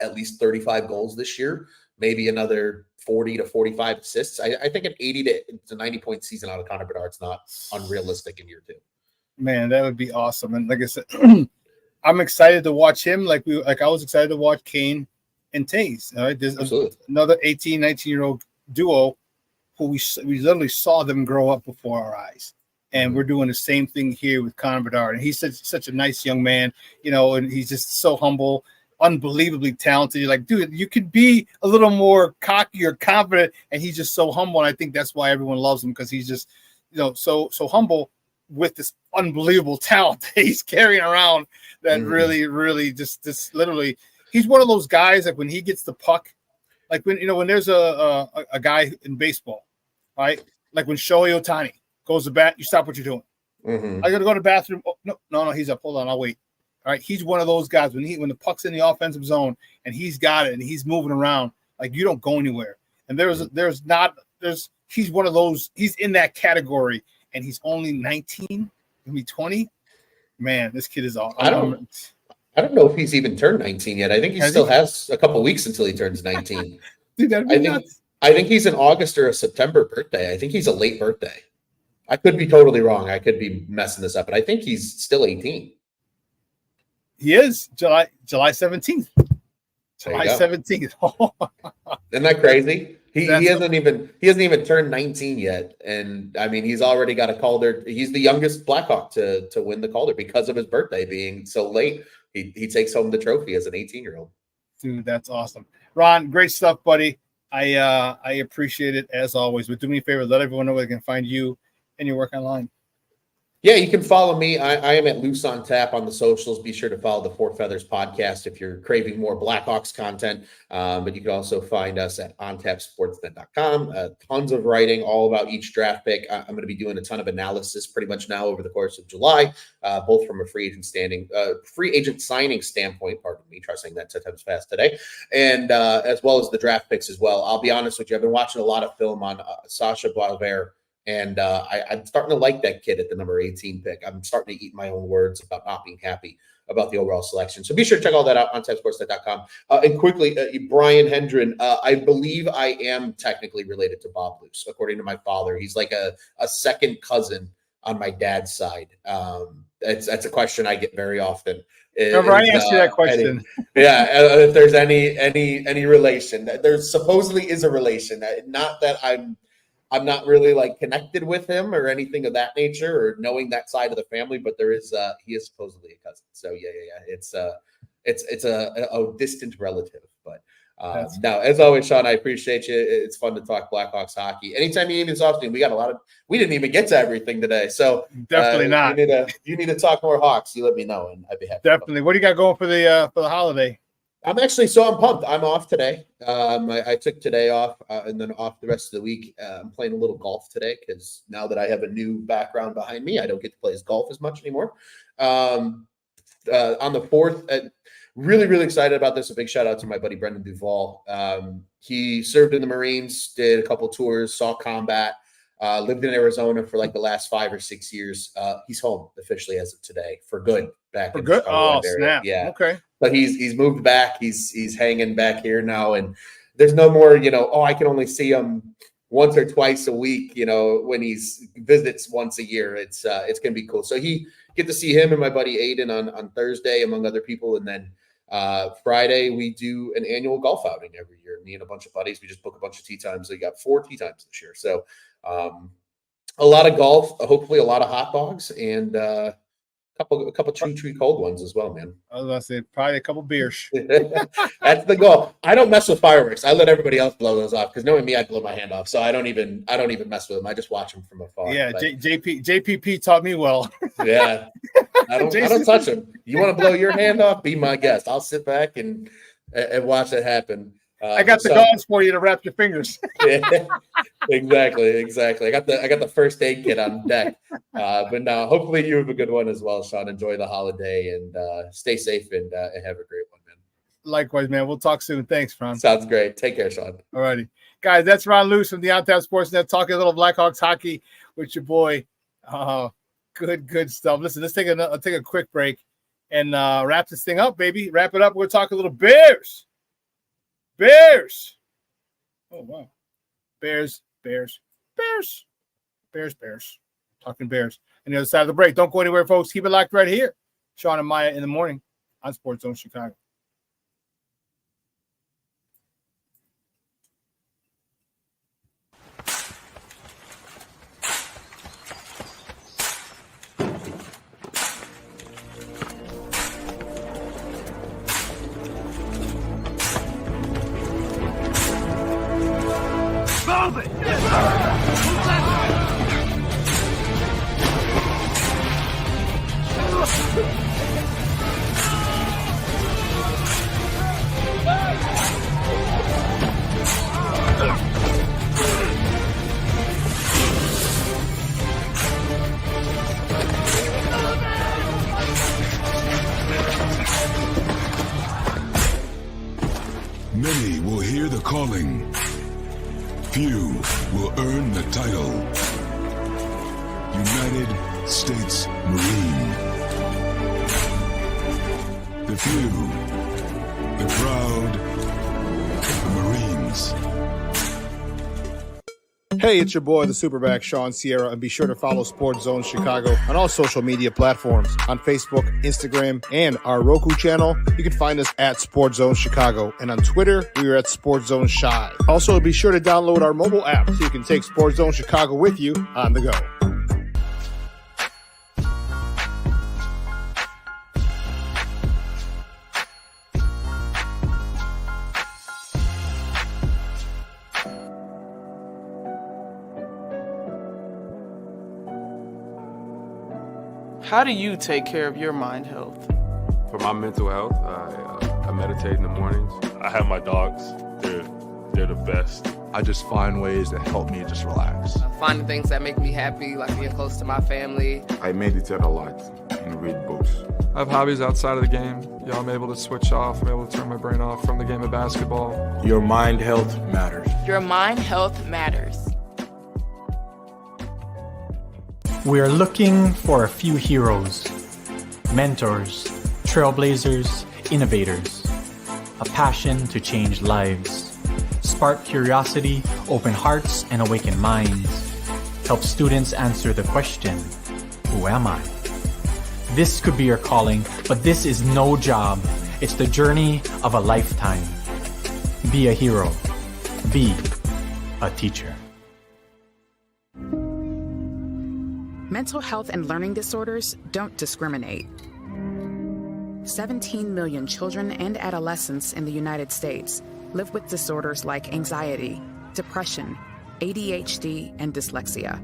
at least 35 goals this year, maybe another 40 to 45 assists. I think an 80 to 90 point season out of Connor Bedard's not unrealistic in year 2. Man, that would be awesome. And like I said, I'm excited to watch him. Like I was excited to watch Kane and Taze. All right, there's another 18, 19-year-old duo who we literally saw them grow up before our eyes. And we're doing the same thing here with Connor Bedard. And he's such a nice young man, and he's just so humble, unbelievably talented. You're like, dude, you could be a little more cocky or confident, and he's just so humble. And I think that's why everyone loves him, because he's just, so humble with this unbelievable talent that he's carrying around that really just literally, he's one of those guys that when he gets the puck, like when there's a guy in baseball, right? Like when Shohei Ohtani goes to bat, you stop what you're doing. I got to go to the bathroom. Oh, no, he's up. Hold on, I'll wait. All right, he's one of those guys when the puck's in the offensive zone and he's got it and he's moving around, like you don't go anywhere. And he's one of those. He's in that category, and he's only 19, maybe 20. Man, this kid is awesome. I don't know if he's even turned 19 yet. I think he still has a couple weeks until he turns 19. Dude, that'd be nuts. I think he's an August or a September birthday. I think he's a late birthday. I could be totally wrong. I could be messing this up, but I think he's still 18. He is July 17th. July 17th. Isn't that crazy? He hasn't even turned 19 yet, and I mean he's already got a Calder. He's the youngest Blackhawk to win the Calder because of his birthday being so late. He takes home the trophy as an 18-year-old. Dude, that's awesome. Ron, great stuff, buddy. I appreciate it as always. But do me a favor, let everyone know where they can find you and your work online. Yeah, you can follow me. I am at Loose on Tap on the socials. Be sure to follow the Four Feathers podcast if you're craving more Blackhawks content. But you can also find us at ontapsportsnet.com. Tons of writing all about each draft pick. I'm going to be doing a ton of analysis pretty much now over the course of July, both from a free agent signing standpoint. Pardon me, try saying that 10 times fast today, and as well as the draft picks as well. I'll be honest with you. I've been watching a lot of film on Sasha Boisvert. And I'm starting to like that kid at the number 18 pick. I'm starting to eat my own words about not being happy about the overall selection. So be sure to check all that out on ontapsportsnet.com. And quickly, Brian Hendren, I believe I am technically related to Bob Luce, according to my father. He's like a second cousin on my dad's side. That's a question I get very often. Remember, I asked you that question. If there's any relation. There supposedly is a relation. Not that I'm not really like connected with him or anything of that nature or knowing that side of the family, but there is he is supposedly a cousin. So it's a distant relative. But no, as always, Shawn, I appreciate you. It's fun to talk Blackhawks hockey. Anytime you need this offseason, we didn't even get to everything today. So definitely not. You need to talk more Hawks. You let me know, and I'd be happy. Definitely. What do you got going for the holiday? I'm pumped. I'm off today. I took today off and then off the rest of the week. I'm playing a little golf today because now that I have a new background behind me, I don't get to play golf as much anymore. On the 4th, really, really excited about this. A big shout out to my buddy Brendan Duvall. He served in the Marines, did a couple tours, saw combat, lived in Arizona for like the last 5 or 6 years. He's home officially as of today for good. For good? Oh, snap. Yeah. Okay. But he's moved back. He's hanging back here now, and there's no more, I can only see him once or twice a week, when he visits once a year. It's gonna be cool. So get to see him and my buddy Aiden on Thursday, among other people, and then Friday we do an annual golf outing every year. Me and a bunch of buddies, we just book a bunch of tee times. We got 4 tee times this year. So a lot of golf, hopefully a lot of hot dogs, and a couple tree cold ones as well, man. I was gonna say probably a couple beers. That's the goal. I don't mess with fireworks. I let everybody else blow those off because knowing me, I'd blow my hand off. So I don't even mess with them. I just watch them from afar. Yeah, JPP taught me well. Yeah, I don't touch them. You want to blow your hand off? Be my guest. I'll sit back and watch it happen. I got the gauze for you to wrap your fingers. Yeah, exactly. I got the first aid kit on deck. But no, hopefully you have a good one as well, Shawn. Enjoy the holiday and stay safe and have a great one, man. Likewise, man. We'll talk soon. Thanks, Ron. Sounds great. Take care, Shawn. All righty. Guys, that's Ron Luce from the On Tap Sportsnet talking a little Blackhawks hockey with your boy. Good stuff. Listen, let's take a quick break and wrap this thing up, baby. Wrap it up. We'll talk a little Bears. Oh, wow. Bears. Talking Bears. On the other side of the break. Don't go anywhere, folks. Keep it locked right here. Shawn and Maya in the morning on Sports Zone Chicago. Many will hear the calling. Few will earn the title. United States Marine. The few, the proud, the Marines. Hey, it's your boy, the SuperBack, Shawn Sierra, and be sure to follow Sports Zone Chicago on all social media platforms, on Facebook, Instagram, and our Roku channel. You can find us at Sports Zone Chicago, and on Twitter, we are at Sports Zone Shy. Also, be sure to download our mobile app so you can take Sports Zone Chicago with you on the go. How do you take care of your mind health? For my mental health, I meditate in the mornings. I have my dogs. They're the best. I just find ways that help me just relax. Finding things that make me happy, like being close to my family. I meditate a lot and read books. I have hobbies outside of the game. I'm able to switch off. I'm able to turn my brain off from the game of basketball. Your mind health matters. Your mind health matters. We are looking for a few heroes, mentors, trailblazers, innovators, a passion to change lives, spark curiosity, open hearts, and awaken minds, help students answer the question, who am I? This could be your calling, but this is no job. It's the journey of a lifetime. Be a hero. Be a teacher. Mental health and learning disorders don't discriminate. 17 million children and adolescents in the United States live with disorders like anxiety, depression, ADHD, and dyslexia.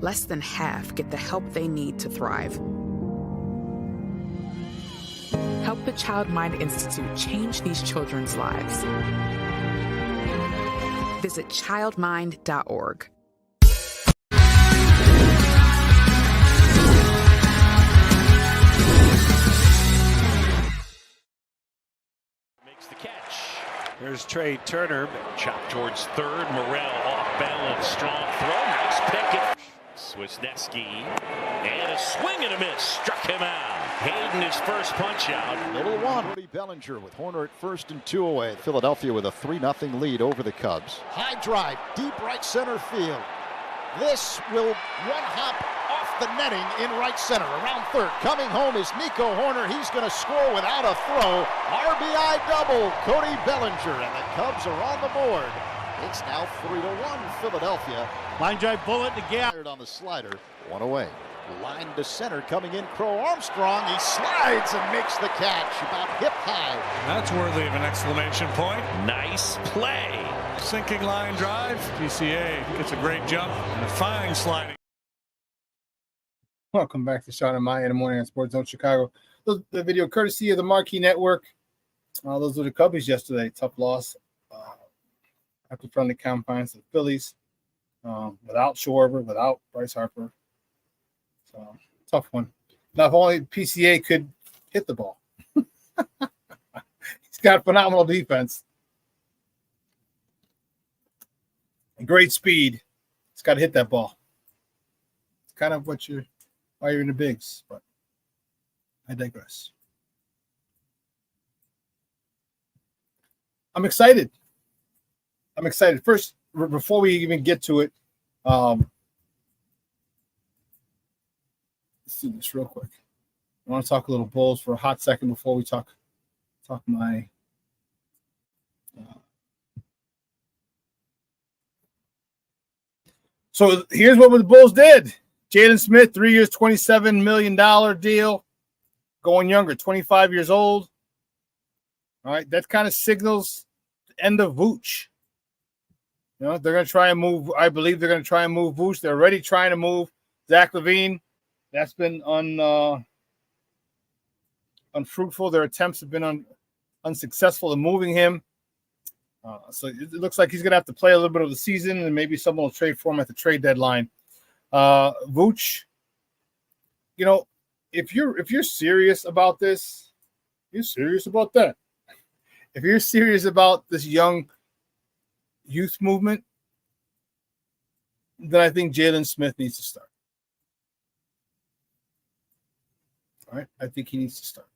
Less than half get the help they need to thrive. Help the Child Mind Institute change these children's lives. Visit childmind.org. There's Trey Turner, chopped towards third. Morrell off balance, strong throw. Nice pick. Wisniewski, and a swing and a miss. Struck him out. Hayden his first punch out. Little one. Cody Bellinger with Horner at first and 2 away. Philadelphia with a 3-0 lead over the Cubs. High drive, deep right center field. This will one hop off the netting in right center. Around third. Coming home is Nico Horner. He's going to score without a throw. RBI double. Cody Bellinger, and the Cubs are on the board. It's now 3-1 Philadelphia. Line drive bullet to gap. On the slider. 1 away. Line to center coming in. Crow Armstrong. He slides and makes the catch about hip high. That's worthy of an exclamation point. Nice play. Sinking line drive. PCA gets a great jump and a fine sliding. Welcome back to Shawn and Maya in the morning on Sports Zone Chicago. The video courtesy of the Marquee Network. Those were the Cubbies yesterday. Tough loss at the friendly confines of the Phillies, without Schwarber, without Bryce Harper. So, tough one. Now, if only PCA could hit the ball. He's got phenomenal defense. Great speed. He's got to hit that ball. It's kind of why you're in the bigs, but I digress. I'm excited. First, before we even get to it, let's do this real quick. I want to talk a little Bulls for a hot second before we talk my So here's what the Bulls did. Jalen Smith, 3 years, $27 million deal. Going younger, 25 years old. All right, that kind of signals the end of Vooch. You know, they're going to try and move. I believe they're going to try and move Vooch. They're already trying to move Zach LaVine. That's been unfruitful. Their attempts have been unsuccessful in moving him. So it looks like he's going to have to play a little bit of the season, and maybe someone will trade for him at the trade deadline. Vooch, you know, if you're serious about this, you're serious about that. If you're serious about this young youth movement, then I think Jalen Smith needs to start. All right, I think he needs to start.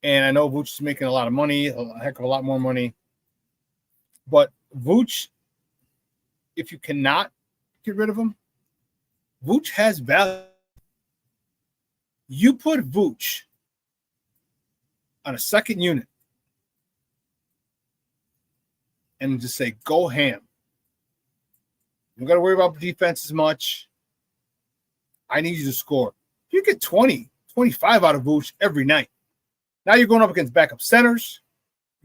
And I know Vooch is making a lot of money, a heck of a lot more money. But Vooch, if you cannot get rid of him, Vooch has value. You put Vooch on a second unit and just say, go ham. You don't got to worry about defense as much. I need you to score. You get 20, 25 out of Vooch every night. Now you're going up against backup centers,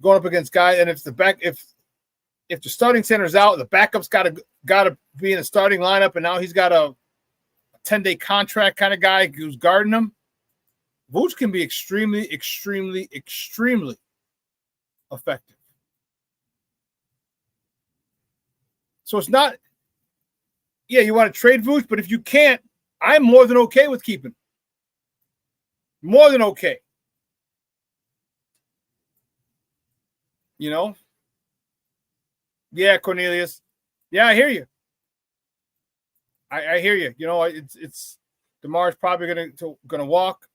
going up against guys, and if the starting center's out, the backup's got to be in the starting lineup, and now he's got a 10-day contract kind of guy who's guarding him. Vooch can be extremely, extremely, extremely effective. So it's not, yeah, you want to trade Vooch, but if you can't, I'm more than okay with keeping him. More than okay. You know? Yeah, Cornelius. Yeah, I hear you. I hear you. You know, it's DeMar's probably gonna walk,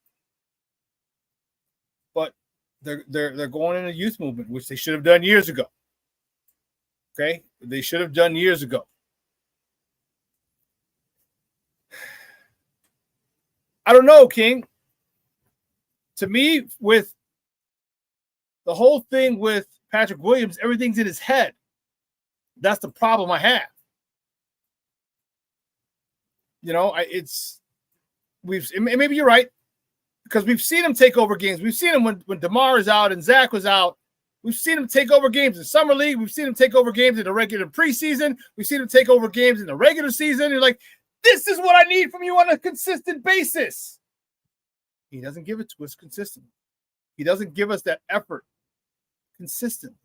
but they're going in a youth movement, which they should have done years ago. Okay, they should have done years ago. I don't know, King. To me, with the whole thing with Patrick Williams, everything's in his head. That's the problem I have. You know, maybe you're right, because we've seen him take over games. We've seen him when DeMar is out and Zach was out. We've seen him take over games in Summer League. We've seen him take over games in the regular preseason. We've seen him take over games in the regular season. You're like, this is what I need from you on a consistent basis. He doesn't give it to us consistently. He doesn't give us that effort consistently.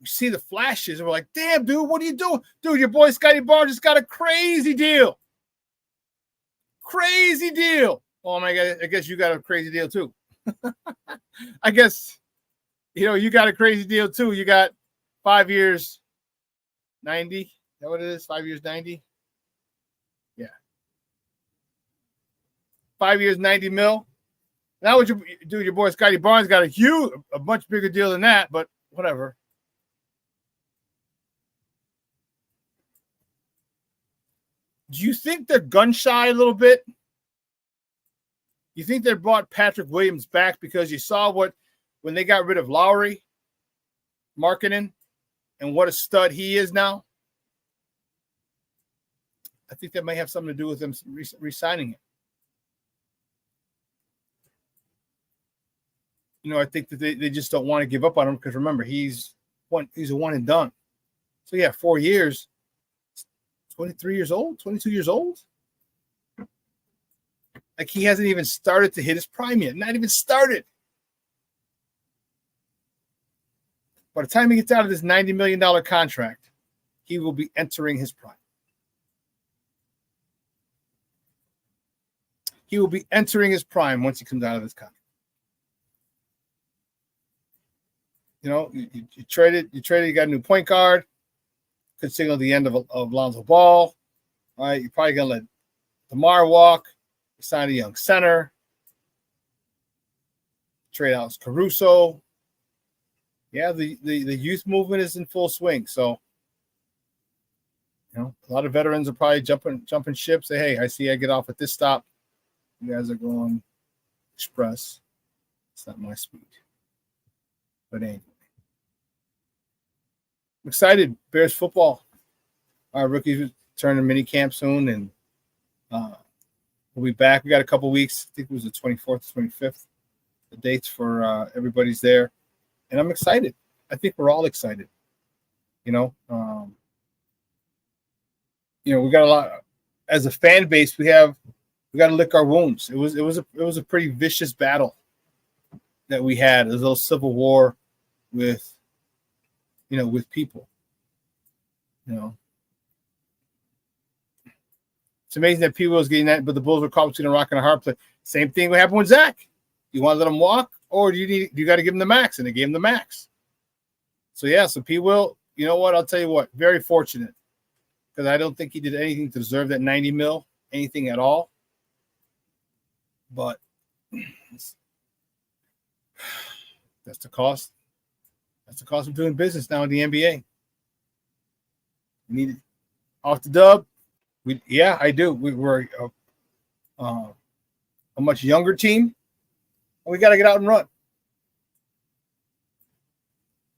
We see the flashes and we're like, damn, dude, what are you doing? Dude, your boy Scotty Barnes just got a crazy deal. Crazy deal. Oh my God, I guess you got a crazy deal too. I guess, you know, you got a crazy deal too. You got 5 years, 90. Is that what it is? 5 years, 90? Yeah. 5 years, 90 mil. Now what you do, your boy Scotty Barnes got a much bigger deal than that, but whatever. Do you think they're gun shy a little bit? You think they brought Patrick Williams back because you saw when they got rid of Lowry, Markkanen, and what a stud he is now? I think that may have something to do with them re-signing him. You know, I think that they just don't want to give up on him because remember, he's a one and done. So yeah, 4 years, 23 years old, 22 years old. Like he hasn't even started to hit his prime yet. Not even started. by the time he gets out of this $90 million contract, he will be entering his prime. He will be entering his prime once he comes out of this contract. You know, you traded, you got a new point guard. Could signal the end of Lonzo Ball. All right, you're probably going to let DeMar walk. You sign a young center. Trade out Caruso. Yeah, the youth movement is in full swing. So, you know, a lot of veterans are probably jumping ship. Say, hey, I see I get off at this stop. You guys are going express. It's not my speed. But anyway. I'm excited. Bears football. Our rookies return to mini camp soon, and we'll be back. We got a couple weeks. I think it was the 24th, 25th. The dates for everybody's there, and I'm excited. I think we're all excited. You know, we got a lot as a fan base. We got to lick our wounds. It was a pretty vicious battle that we had. It was a little civil war with people. You know, it's amazing that people was getting that, but the Bulls were caught between a rock and a hard place. Same thing would happen with Zach. You want to let him walk, or do you got to give him the max? And they gave him the max. So yeah, so P. Will, you know what? I'll tell you what, very fortunate, because I don't think he did anything to deserve that 90 mil, anything at all. But that's the cost. That's the cost of doing business now in the NBA. We need it. Off the dub. I do. We're a much younger team. We got to get out and run.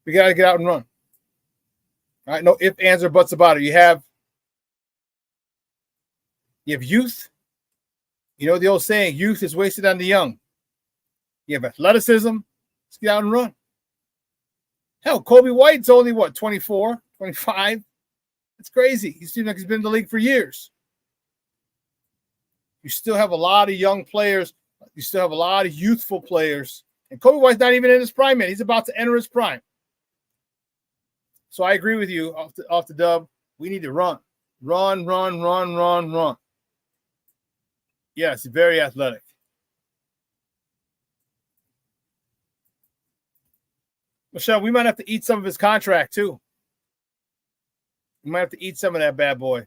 We got to get out and run. All right, no ifs, ands, or buts about it. You have youth. You know the old saying, youth is wasted on the young. You have athleticism. Let's get out and run. Hell, Kobe White's only, 24, 25? It's crazy. He seems like he's been in the league for years. You still have a lot of young players. You still have a lot of youthful players. And Kobe White's not even in his prime yet. He's about to enter his prime. So I agree with you off the dub. We need to run. Run. Yes, very athletic. Michelle, we might have to eat some of his contract too. We might have to eat some of that bad boy.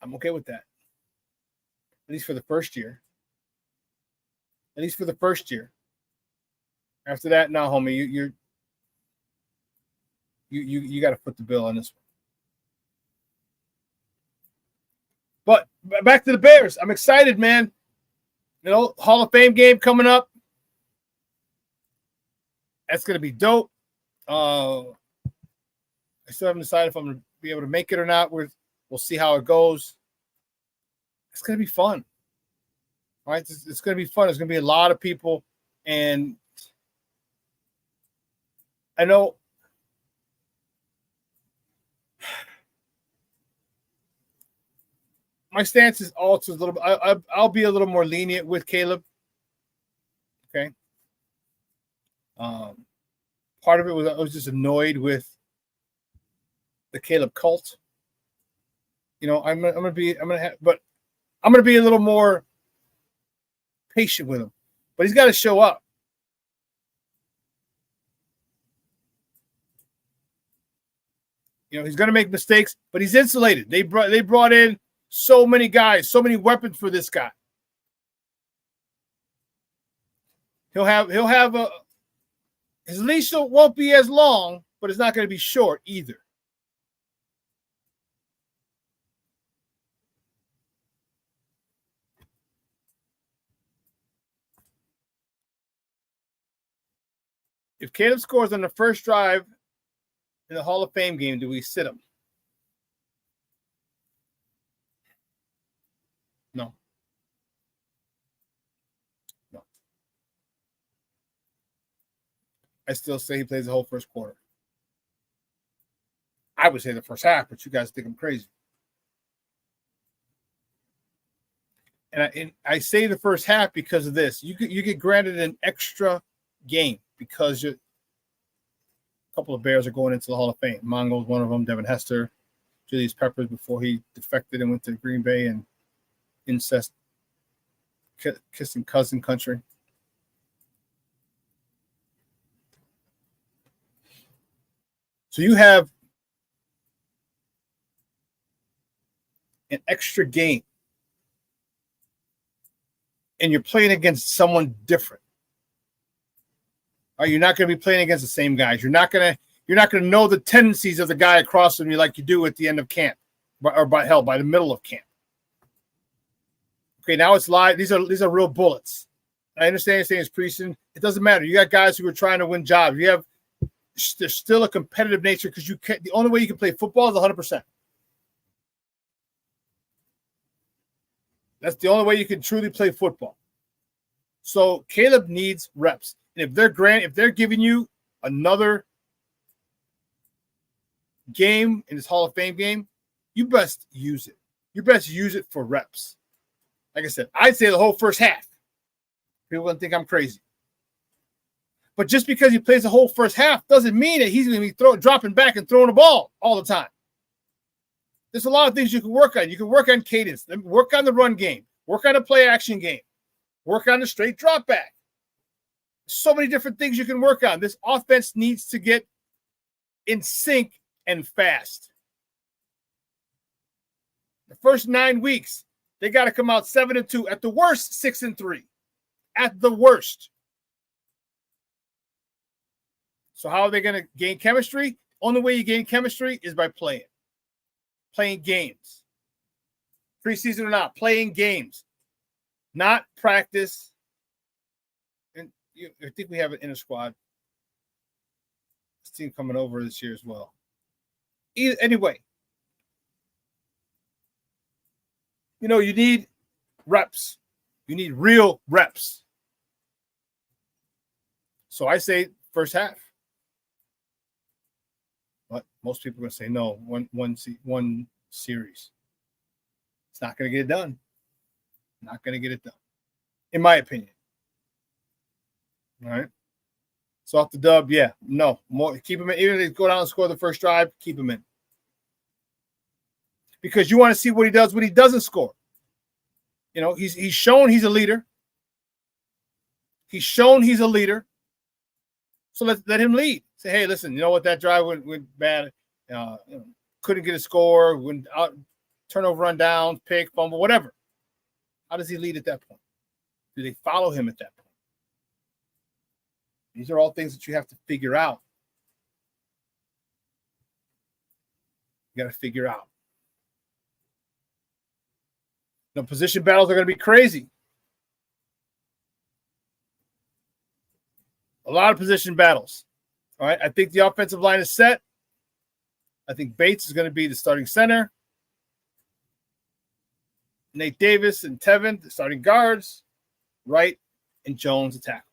I'm okay with that. At least for the first year. After that, no, homie, you got to foot the bill on this one. But back to the Bears. I'm excited, man. You know, Hall of Fame game coming up. That's going to be dope. I still haven't decided if I'm going to be able to make it or not. We'll see how it goes. It's going to be fun. All right, it's going to be fun. There's going to be a lot of people, and I know my stance is also a little bit. I'll be a little more lenient with Caleb. Okay. Part of it was I was just annoyed with the Caleb cult. You know, I'm gonna be a little more patient with him, but he's got to show up. You know, he's gonna make mistakes, but he's insulated. They brought in so many guys, so many weapons for this guy. He'll have his leash won't be as long, but it's not going to be short either. If Caleb scores on the first drive in the Hall of Fame game, do we sit him? No. I still say he plays the whole first quarter. I would say the first half, but you guys think I'm crazy. And I say the first half because of this. You get granted an extra game because a couple of Bears are going into the Hall of Fame. Mongo's one of them, Devin Hester, Julius Peppers before he defected and went to Green Bay and incest kissing cousin country. So you have an extra game and you're playing against someone different. All right, you're not going to be playing against the same guys. You're not going to know the tendencies of the guy across from you like you do at the end of camp, or by the middle of camp. Okay, now it's live. These are real bullets. I understand you're saying it's preseason. It doesn't matter. You got guys who are trying to win jobs. There's still a competitive nature because the only way you can play football is 100%. That's the only way you can truly play football. So Caleb needs reps. And if they're giving you another game in this Hall of Fame game, you best use it. You best use it for reps. Like I said, I'd say the whole first half. People are going to think I'm crazy. But just because he plays the whole first half doesn't mean that he's going to be dropping back and throwing the ball all the time. There's a lot of things you can work on. You can work on cadence, work on the run game, work on the play action game, work on the straight drop back. So many different things you can work on. This offense needs to get in sync and fast. The first 9 weeks, they got to come out 7-2, at the worst 6-3, at the worst. So how are they going to gain chemistry? Only way you gain chemistry is by playing games. Preseason or not, playing games, not practice. And I think we have it in a squad. This team coming over this year as well. Anyway, you need reps. You need real reps. So I say first half. But most people are going to say no, one series. It's not going to get it done. Not going to get it done, in my opinion. All right. So off the dub, yeah, no more. Keep him in. Even if they go down and score the first drive, keep him in. Because you want to see what he does when he doesn't score. He's shown he's a leader. He's shown he's a leader. So let him lead. Say, hey, listen, you know what? That drive went bad. Couldn't get a score. Went out, turnover, run down, pick, fumble, whatever. How does he lead at that point? Do they follow him at that point? These are all things that you have to figure out. You got to figure out. Position battles are going to be crazy. A lot of position battles. All right. I think the offensive line is set. I think Bates is going to be the starting center. Nate Davis and Tevin, the starting guards. Wright and Jones, the tackles.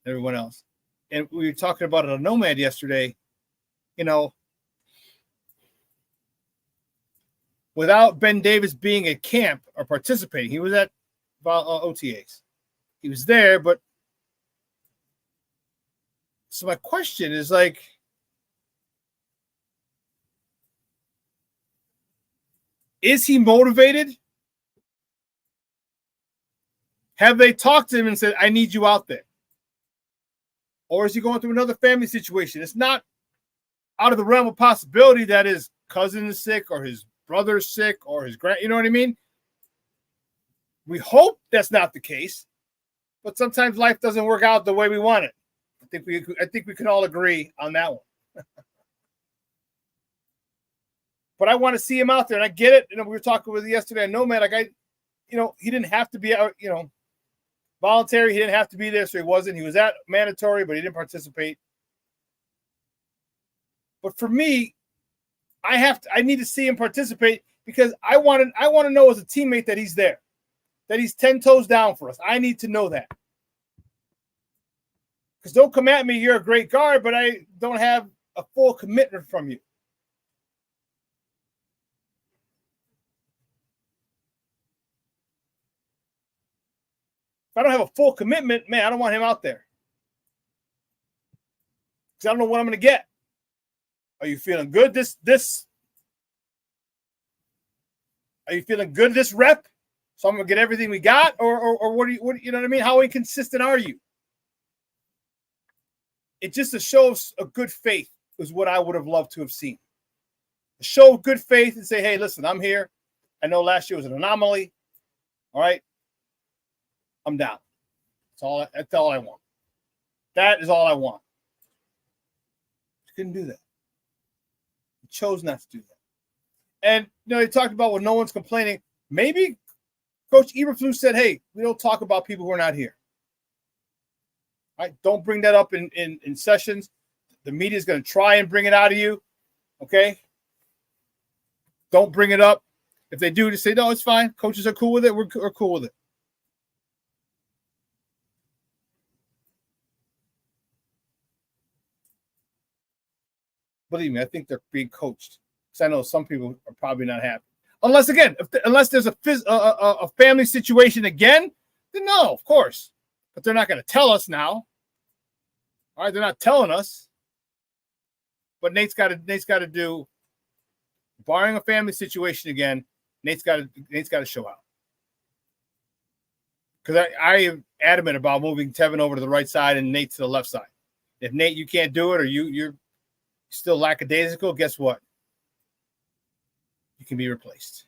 Everyone else. And we were talking about it on Nomad yesterday. Without Ben Davis being at camp or participating, he was at OTAs. He was there, but so my question is is he motivated? Have they talked to him and said, I need you out there? Or is he going through another family situation? It's not out of the realm of possibility that his cousin is sick or his brother is sick or his you know what I mean? We hope that's not the case, but sometimes life doesn't work out the way we want it. I think we can all agree on that one. But I want to see him out there, and I get it. We were talking with yesterday. I know, man, he didn't have to be out, voluntary. He didn't have to be there, so he wasn't. He was at mandatory, but he didn't participate. But for me, I need to see him participate because I want to know as a teammate that he's there, that he's 10 toes down for us. I need to know that. Because don't come at me, you're a great guard, but I don't have a full commitment from you. If I don't have a full commitment, man, I don't want him out there. Because I don't know what I'm going to get. Are you feeling good Are you feeling good this rep? So I'm going to get everything we got? Or what you know what I mean? How inconsistent are you? It just shows a good faith is what I would have loved to have seen. A show of good faith and say, hey, listen, I'm here. I know last year was an anomaly. All right. I'm down. That's all I want. That is all I want. Couldn't do that. He chose not to do that. And they talked about when no one's complaining. Maybe Coach Eberflus said, hey, we don't talk about people who are not here. All right, don't bring that up in sessions. The media is going to try and bring it out of you. Okay? Don't bring it up. If they do, just say, no, it's fine. Coaches are cool with it. We're cool with it. Believe me, I think they're being coached. Because I know some people are probably not happy. Unless there's a family situation again, then no, of course. But they're not going to tell us now. All right, they're not telling us. But Nate's got to do, barring a family situation again, Nate's got to show out. Because I am adamant about moving Tevin over to the right side and Nate to the left side. If Nate, you can't do it, or you're still lackadaisical, guess what? You can be replaced.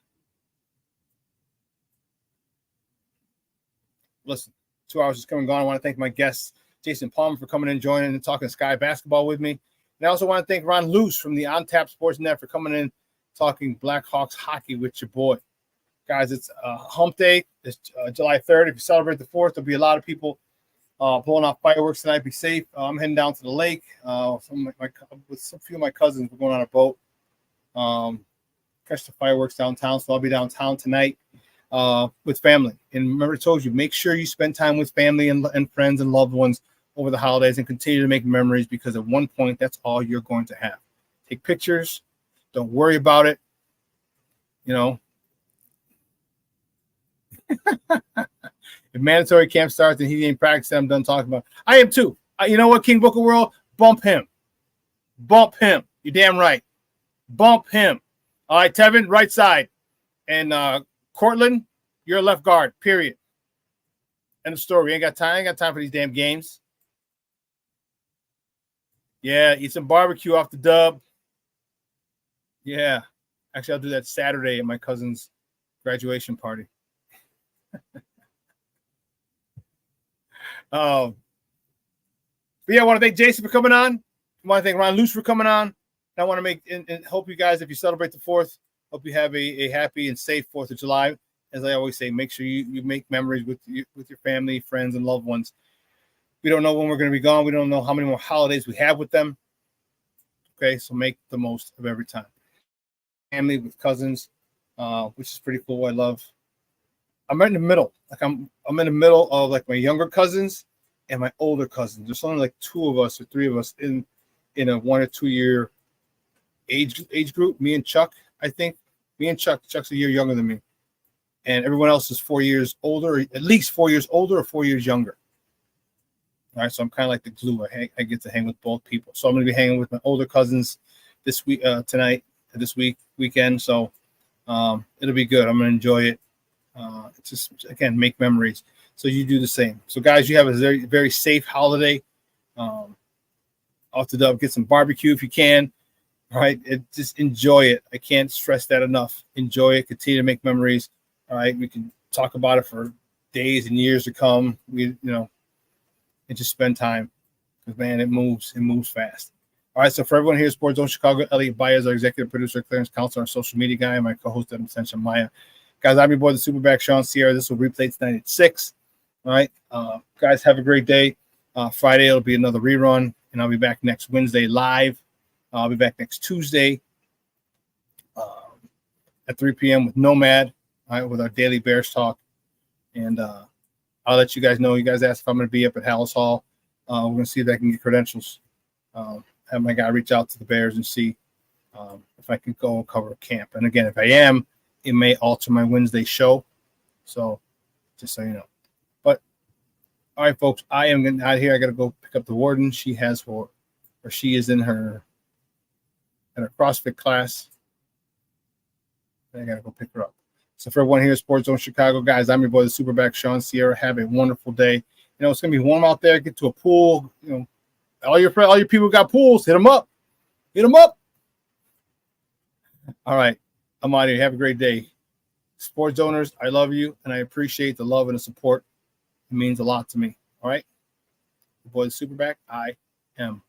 Listen, 2 hours is coming and gone. I want to thank my guests, Jason Palmer, for coming in, joining, and talking Sky basketball with me. And I also want to thank Ron Luce from the On Tap Sports Net for coming in, talking Blackhawks hockey with your boy. Guys, it's Hump Day. It's July 3rd. If you celebrate the 4th, there'll be a lot of people blowing off fireworks tonight. Be safe. I'm heading down to the lake. With a few of my cousins, we're going on a boat. Catch the fireworks downtown. So I'll be downtown tonight with family. And remember, I told you, make sure you spend time with family and friends and loved ones over the holidays and continue to make memories, because at one point, that's all you're going to have. Take pictures. Don't worry about it. If mandatory camp starts and he ain't practicing, I'm done talking about it. I am too. You know what, King Booker World? Bump him. Bump him. You're damn right. Bump him. All right, Tevin, right side. And Cortland, you're a left guard, period. End of story. Ain't got time for these damn games. Yeah, eat some barbecue off the dub. Yeah. Actually, I'll do that Saturday at my cousin's graduation party. But yeah, I want to thank Jason for coming on. I want to thank Ron Luce for coming on. And I want to make and hope you guys, if you celebrate the 4th, hope you have a happy and safe 4th of July. As I always say, make sure you make memories with your family, friends, and loved ones. We don't know when we're going to be gone. We don't know how many more holidays we have with them. Okay, so make the most of every time. Family with cousins, which is pretty cool. I love. I'm right in the middle. Like I'm in the middle of like my younger cousins and my older cousins. There's only like 2 of us or 3 of us in a 1 or 2 year age group. Me and Chuck, I think. Me and Chuck's a year younger than me. And everyone else is 4 years older, or at least 4 years older or 4 years younger. All right, so I'm kind of like the glue. I get to hang with both people. So I'm going to be hanging with my older cousins this week, weekend. So it'll be good. I'm going to enjoy it. Just, again, make memories. So you do the same. So, guys, you have a very, very safe holiday. Off the dub, get some barbecue if you can. All right, just enjoy it. I can't stress that enough. Enjoy it. Continue to make memories. All right, we can talk about it for days and years to come. And just spend time, because man, it moves fast. All right, so for everyone here at Sports Zone Chicago, Elliot Baez, our executive producer, Clarence Counsel, our social media guy, and my co-host, Adam Sencha Maya. Guys, I'm your boy, the SuperBack, Shawn Sierra. This will replay tonight at 6. All right, guys, have a great day. Friday, it'll be another rerun, and I'll be back next Wednesday live. I'll be back next Tuesday at 3 p.m. with Nomad, all right, with our daily Bears talk. And I'll let you guys know. You guys asked if I'm going to be up at Hallis Hall. We're going to see if I can get credentials. Have my guy reach out to the Bears and see if I can go and cover camp. And again, if I am, it may alter my Wednesday show. So just so you know. But All right, folks, I am getting out of here. I got to go pick up the warden. She is in her CrossFit class. I got to go pick her up. So for everyone here at Sports Zone Chicago, guys, I'm your boy, the SuperBack, Shawn Sierra. Have a wonderful day. It's going to be warm out there. Get to a pool. All your people who got pools, hit them up. Hit them up. All right, I'm out of here. Have a great day. Sports owners, I love you, and I appreciate the love and the support. It means a lot to me. All right? The boy, the SuperBack, I am